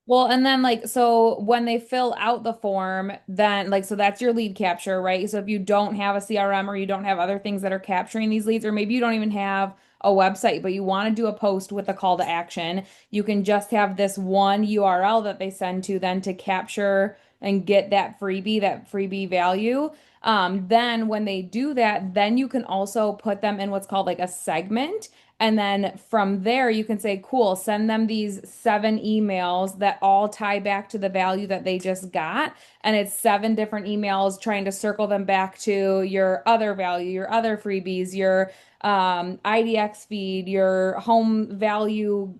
Well, and then like, so when they fill out the form, then like, so that's your lead capture, right? So if you don't have a CRM or you don't have other things that are capturing these leads, or maybe you don't even have a website, but you want to do a post with a call to action, you can just have this one URL that they send to then to capture and get that freebie value. Then when they do that, then you can also put them in what's called like a segment. And then from there, you can say, cool, send them these 7 emails that all tie back to the value that they just got. And it's 7 different emails trying to circle them back to your other value, your other freebies, your IDX feed, your home value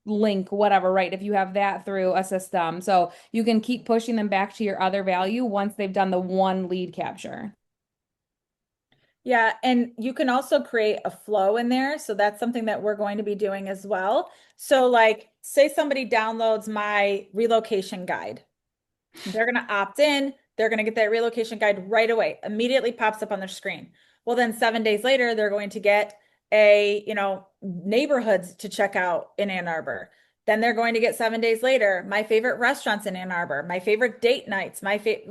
link, whatever, right? If you have that through a system. So you can keep pushing them back to your other value once they've done the one lead capture. Yeah, and you can also create a flow in there. So that's something that we're going to be doing as well. So like say somebody downloads my relocation guide. They're going to opt in. They're going to get that relocation guide right away. Immediately pops up on their screen. Well, then 7 days later, they're going to get neighborhoods to check out in Ann Arbor. Then they're going to get 7 days later, my favorite restaurants in Ann Arbor, my favorite date nights, my favorite,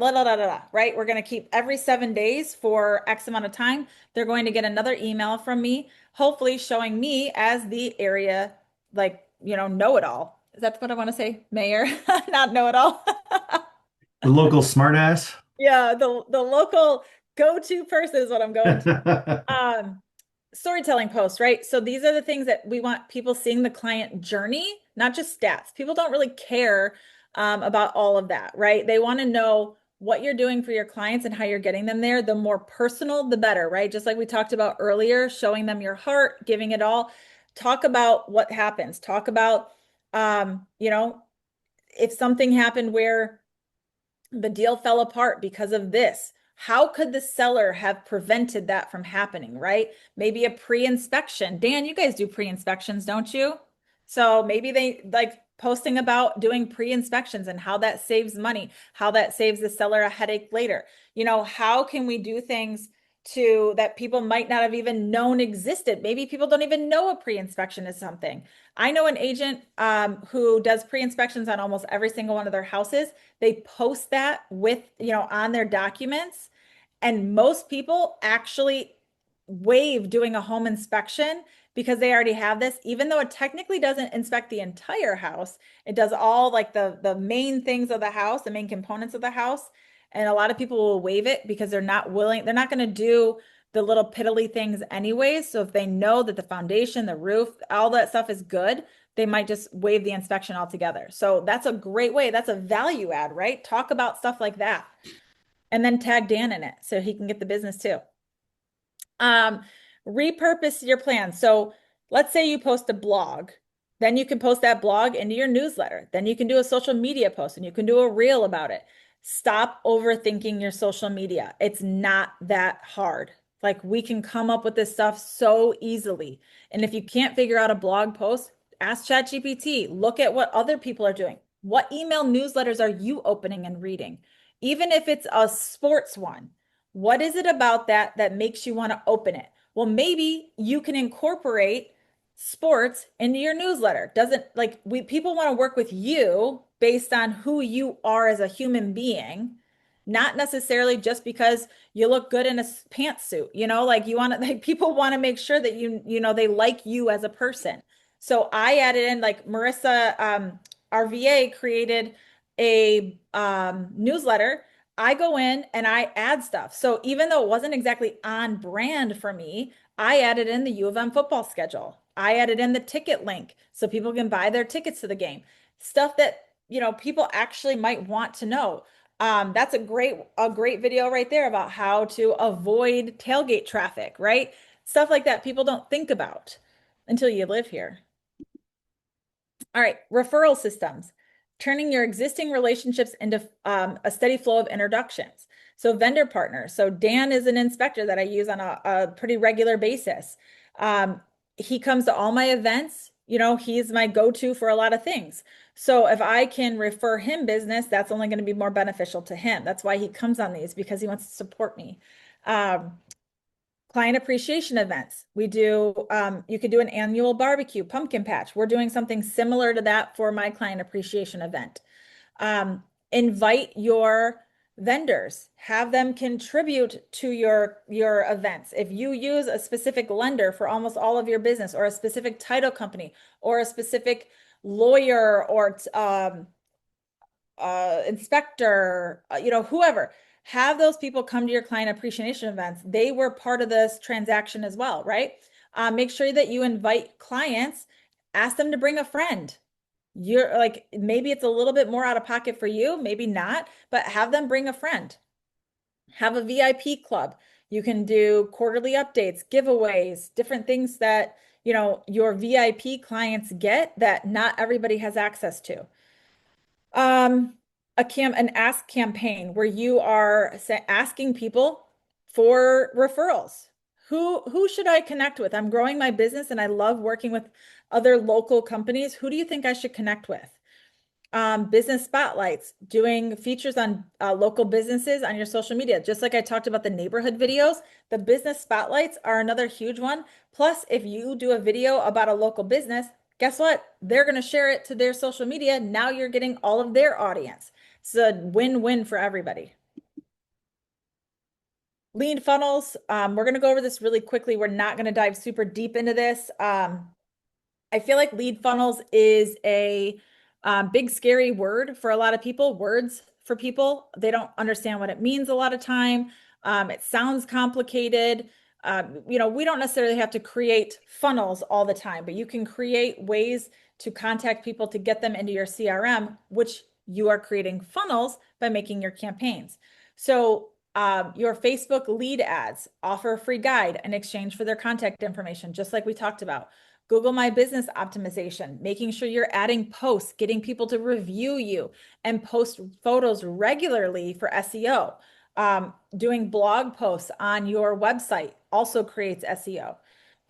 right? We're going to keep every 7 days for X amount of time. They're going to get another email from me, hopefully showing me as the area, know-it-all. Is that what I want to say? Mayor, not know-it-all. The local smartass. Yeah, the local go-to person is what I'm going to. Storytelling posts, right? So these are the things that we want people seeing the client journey, not just stats. People don't really care about all of that, right? They want to know what you're doing for your clients and how you're getting them there. The more personal, the better, right? Just like we talked about earlier, showing them your heart, giving it all. Talk about what happens. Talk about, if something happened where the deal fell apart because of this. How could the seller have prevented that from happening, right? Maybe a pre-inspection. Dan, you guys do pre-inspections, don't you? So maybe they like posting about doing pre-inspections and how that saves money, how that saves the seller a headache later. How can we do things that people might not have even known existed? Maybe people don't even know a pre-inspection is something. I know an agent who does pre-inspections on almost every single one of their houses. They post that with, on their documents. And most people actually waive doing a home inspection because they already have this, even though it technically doesn't inspect the entire house. It does all like the main things of the house, the main components of the house. And a lot of people will waive it because they're not willing, they're not going to do the little piddly things anyways. So if they know that the foundation, the roof, all that stuff is good, they might just waive the inspection altogether. So that's a great way. That's a value add, right? Talk about stuff like that. And then tag Dan in it so he can get the business too. Repurpose your plan. So let's say you post a blog, then you can post that blog into your newsletter. Then you can do a social media post and you can do a reel about it. Stop overthinking your social media. It's not that hard. Like we can come up with this stuff so easily. And if you can't figure out a blog post, ask ChatGPT, look at what other people are doing. What email newsletters are you opening and reading? Even if it's a sports one, what is it about that makes you want to open it? Well, maybe you can incorporate sports into your newsletter. Doesn't like people want to work with you based on who you are as a human being, not necessarily just because you look good in a pantsuit. Like you want to like people want to make sure that they like you as a person. So I added in like Marissa, our VA created a newsletter. I go in and I add stuff. So even though it wasn't exactly on brand for me, I added in the U of M football schedule. I added in the ticket link so people can buy their tickets to the game. Stuff that, people actually might want to know. That's a great video right there about how to avoid tailgate traffic, right? Stuff like that people don't think about until you live here. All right, referral systems, turning your existing relationships into a steady flow of introductions. So vendor partners. So Dan is an inspector that I use on a pretty regular basis. He comes to all my events. He's my go-to for a lot of things. So if I can refer him business, that's only going to be more beneficial to him. That's why he comes on these, because he wants to support me. Client appreciation events. We do, you could do an annual barbecue, pumpkin patch. We're doing something similar to that for my client appreciation event. Invite your vendors, have them contribute to your events. If you use a specific lender for almost all of your business, or a specific title company, or a specific lawyer, or inspector, whoever, have those people come to your client appreciation events. They were part of this transaction as well, right? Make sure that you invite clients, ask them to bring a friend. You're like, maybe it's a little bit more out of pocket for you, maybe not, but have them bring a friend. Have a VIP club. You can do quarterly updates, giveaways, different things that, your VIP clients get that not everybody has access to. An ask campaign where you are asking people for referrals. Who should I connect with? I'm growing my business and I love working with other local companies. Who do you think I should connect with? Business spotlights, doing features on local businesses on your social media. Just like I talked about the neighborhood videos, the business spotlights are another huge one. Plus, if you do a video about a local business, guess what? They're going to share it to their social media. Now you're getting all of their audience. It's a win-win for everybody. Lead funnels. We're going to go over this really quickly. We're not going to dive super deep into this. I feel like lead funnels is a big, scary word for a lot of people, words for people. They don't understand what it means a lot of time. It sounds complicated. We don't necessarily have to create funnels all the time, but you can create ways to contact people to get them into your CRM, which you are creating funnels by making your campaigns. So your Facebook lead ads offer a free guide in exchange for their contact information, just like we talked about. Google My Business optimization, making sure you're adding posts, getting people to review you and post photos regularly for SEO. Doing blog posts on your website also creates SEO.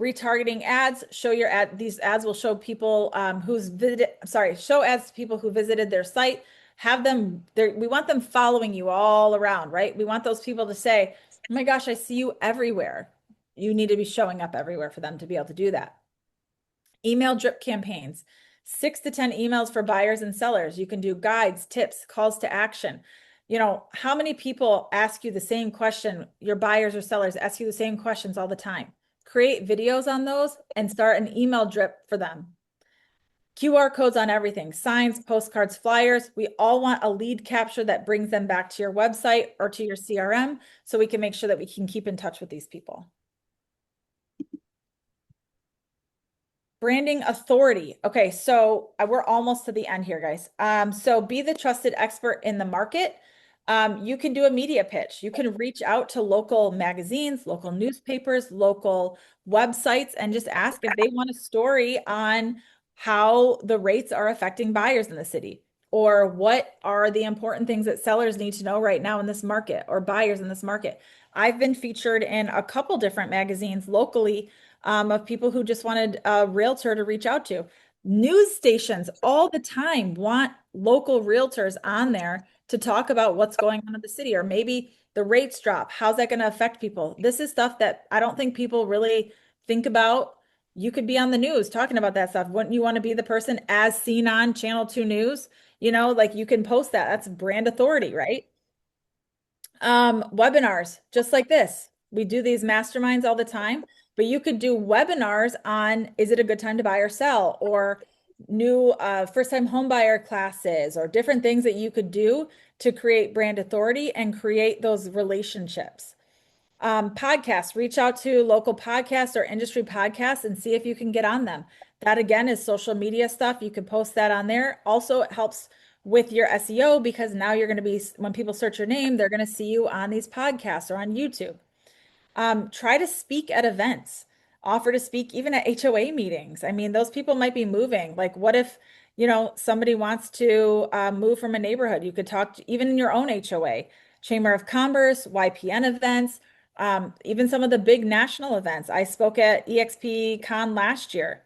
Retargeting ads, show your ad. These ads will show people show ads to people who visited their site. Have them there. We want them following you all around, right? We want those people to say, oh my gosh, I see you everywhere. You need to be showing up everywhere for them to be able to do that. Email drip campaigns, 6 to 10 emails for buyers and sellers. You can do guides, tips, calls to action. How many people ask you the same question? Your buyers or sellers ask you the same questions all the time. Create videos on those and start an email drip for them. QR codes on everything, signs, postcards, flyers. We all want a lead capture that brings them back to your website or to your CRM so we can make sure that we can keep in touch with these people. Branding authority. Okay, so we're almost to the end here, guys. So be the trusted expert in the market. You can do a media pitch. You can reach out to local magazines, local newspapers, local websites, and just ask if they want a story on how the rates are affecting buyers in the city, or what are the important things that sellers need to know right now in this market, or buyers in this market. I've been featured in a couple different magazines locally of people who just wanted a realtor to reach out to. News stations all the time want local realtors on there to talk about what's going on in the city, or maybe the rates drop, how's that going to affect people? This is stuff that I don't think people really think about. You could be on the news talking about that stuff. Wouldn't you want to be the person as seen on Channel 2 News? You know, like you can post that. That's brand authority, right? Webinars, just like this. We do these masterminds all the time, but you could do webinars on, is it a good time to buy or sell, or new first-time home buyer classes, or different things that you could do to create brand authority and create those relationships. Podcasts, reach out to local podcasts or industry podcasts and see if you can get on them. That again is social media stuff. You can post that on there. Also, it helps with your SEO because now you're going to be, when people search your name, they're going to see you on these podcasts or on YouTube. Try to speak at events, offer to speak even at HOA meetings. I mean, those people might be moving. Like, what if, you know, somebody wants to move from a neighborhood? You could talk to, even in your own HOA, Chamber of Commerce, YPN events, even some of the big national events. I spoke at 𝗡𝗶𝗯𝗃 last year.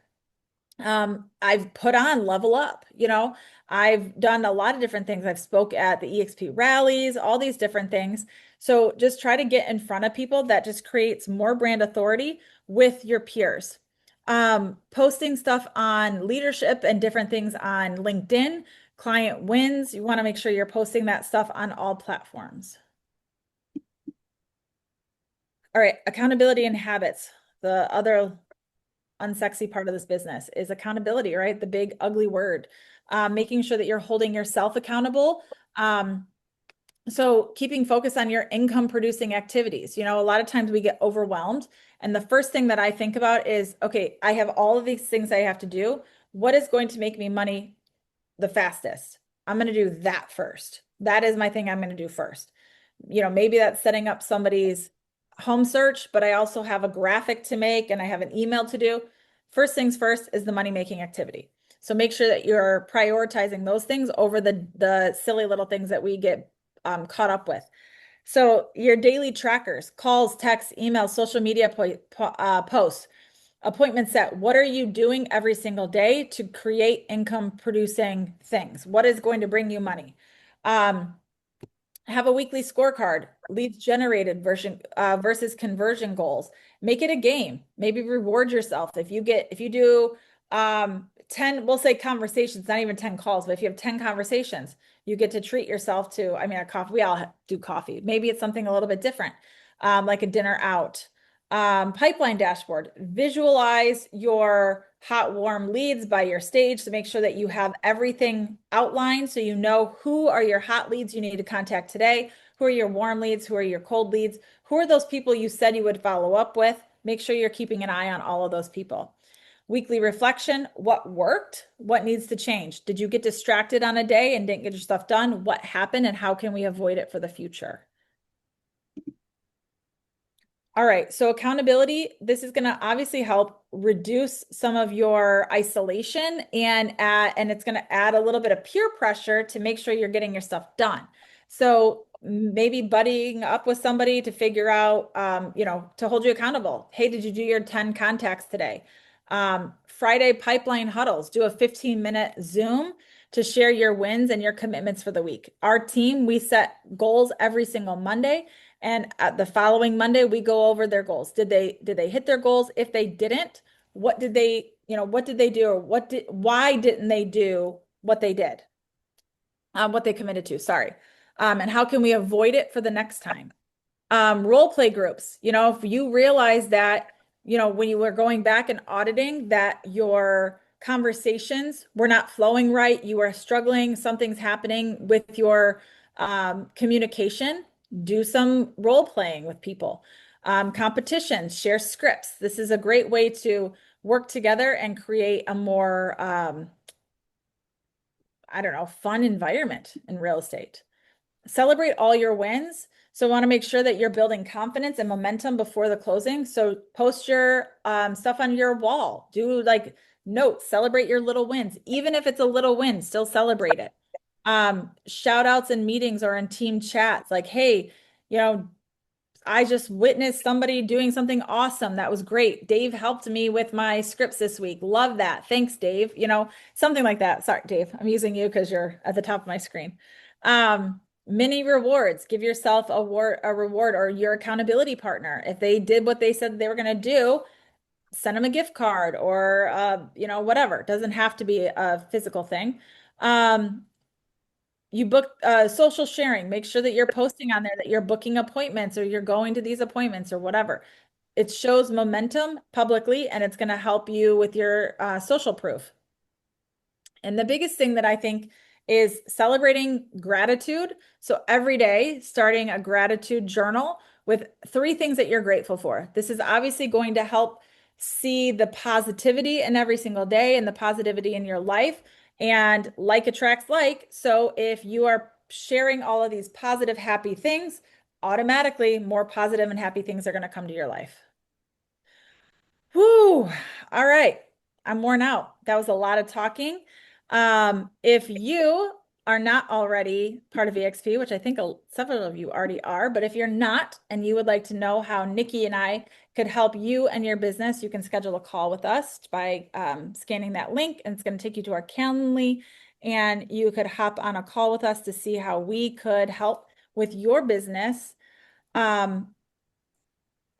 I've put on Level Up, you know, I've done a lot of different things. I've spoke at the EXP rallies, all these different things. So just try to get in front of people. That just creates more brand authority with your peers. Posting stuff on leadership and different things on LinkedIn, client wins. You want to make sure you're posting that stuff on all platforms. All right, accountability and habits. The other unsexy part of this business is accountability, right? The big ugly word. Making sure that you're holding yourself accountable. So keeping focus on your income producing activities. You know, a lot of times we get overwhelmed. And the first thing that I think about is, okay, I have all of these things I have to do. What is going to make me money the fastest? I'm going to do that first. That is my thing I'm going to do first. You know, maybe that's setting up somebody's home search, but I also have a graphic to make and I have an email to do. First things first is the money making activity. So make sure that you're prioritizing those things over the silly little things that we get caught up with. So your daily trackers, calls, texts, emails, social media posts, appointment set. What are you doing every single day to create income producing things? What is going to bring you money? Have a weekly scorecard, leads generated versus conversion goals. Make it a game. Maybe reward yourself. If you do 10, we'll say conversations, not even 10 calls, but if you have 10 conversations, you get to treat yourself to, I mean, a coffee. We all do coffee. Maybe it's something a little bit different, like a dinner out. Pipeline dashboard, visualize your hot, warm leads by your stage to make sure that you have everything outlined so you know who are your hot leads you need to contact today, who are your warm leads, who are your cold leads, who are those people you said you would follow up with. Make sure you're keeping an eye on all of those people. Weekly reflection, what worked, what needs to change? Did you get distracted on a day and didn't get your stuff done? What happened and how can we avoid it for the future? All right, so accountability, this is going to obviously help reduce some of your isolation and it's going to add a little bit of peer pressure to make sure you're getting your stuff done. So maybe buddying up with somebody to figure out, you know, to hold you accountable. Hey, did you do your 10 contacts today? Friday pipeline huddles, do a 15-minute Zoom to share your wins and your commitments for the week. Our team, we set goals every single Monday. And at the following Monday, we go over their goals. Did they hit their goals? If they didn't, what did they do? Or why didn't they do what they did? What they committed to, sorry. And how can we avoid it for the next time? Role play groups, you know, if you realize that, you know, when you were going back and auditing that your conversations were not flowing right, you were struggling, something's happening with your communication, do some role playing with people. Competitions, share scripts. This is a great way to work together and create a more, I don't know, fun environment in real estate. Celebrate all your wins. So want to make sure that you're building confidence and momentum before the closing. So post your stuff on your wall. Do like notes, celebrate your little wins. Even if it's a little win, still celebrate it. Shout outs in meetings or in team chats, like, hey, you know, I just witnessed somebody doing something awesome. That was great. Dave helped me with my scripts this week. Love that. Thanks, Dave. You know, something like that. Sorry, Dave, I'm using you because you're at the top of my screen. Mini rewards. Give yourself a reward or your accountability partner. If they did what they said they were going to do, send them a gift card or whatever. It doesn't have to be a physical thing. You book social sharing. Make sure that you're posting on there that you're booking appointments or you're going to these appointments or whatever. It shows momentum publicly and it's going to help you with your social proof. And the biggest thing that I think is celebrating gratitude. So every day, starting a gratitude journal with 3 things that you're grateful for. This is obviously going to help see the positivity in every single day and the positivity in your life. And like attracts like. So if you are sharing all of these positive, happy things, automatically more positive and happy things are going to come to your life. Whoo. All right. I'm worn out. That was a lot of talking. If you are not already part of eXp, which I think several of you already are, but if you're not and you would like to know how Nikki and I could help you and your business, you can schedule a call with us by scanning that link, and it's going to take you to our Calendly, and you could hop on a call with us to see how we could help with your business. Thank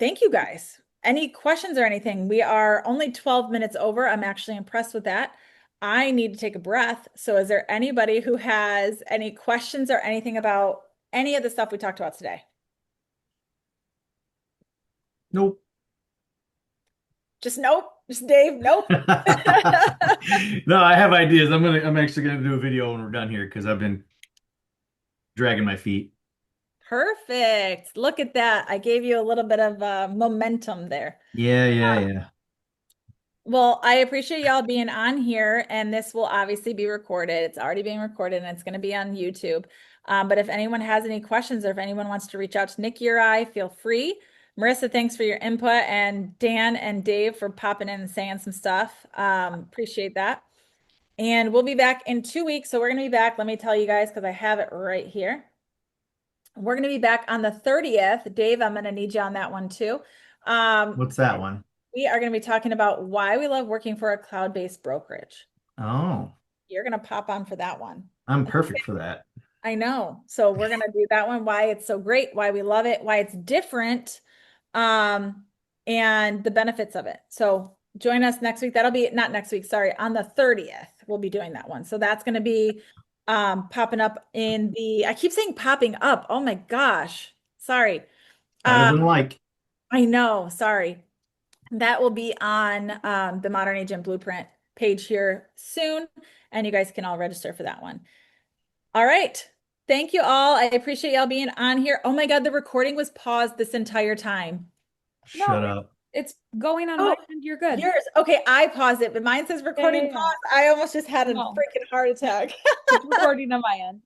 you guys. Any questions or anything? We are only 12 minutes over. I'm actually impressed with that. I need to take a breath. So is there anybody who has any questions or anything about any of the stuff we talked about today? Nope. Just nope. Just Dave, nope. No, I have ideas. I'm actually gonna do a video when we're done here because I've been dragging my feet. Perfect. Look at that. I gave you a little bit of momentum there. Yeah. Well, I appreciate y'all being on here, and this will obviously be recorded. It's already being recorded and it's going to be on YouTube. But if anyone has any questions or if anyone wants to reach out to Nikki or I, feel free. Marissa, thanks for your input, and Dan and Dave for popping in and saying some stuff. Appreciate that. And we'll be back in 2 weeks. So we're going to be back. Let me tell you guys, because I have it right here. We're going to be back on the 30th. Dave, I'm going to need you on that one too. What's that one? We are going to be talking about why we love working for a cloud-based brokerage. Oh, You're going to pop on for that one. I'm perfect for that. I know. So we're going to do that one, why it's so great, why we love it, why it's different, and the benefits of it. So join us next week. That'll be not next week, sorry, on the 30th. We'll be doing that one. So that's going to be popping up in the, I keep saying popping up. Oh my gosh. Sorry. Better than like. I know. Sorry. That will be on the Modern Agent Blueprint page here soon, and you guys can all register for that one. All right. Thank you all. I appreciate y'all being on here. Oh my God, the recording was paused this entire time. Shut up. It's going on my end. You're good. Yours. Okay, I paused it, but mine says recording Yeah. paused. I almost just had a No. freaking heart attack. It's recording on my end.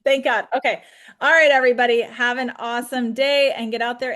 Thank God. Okay. All right, everybody. Have an awesome day and get out there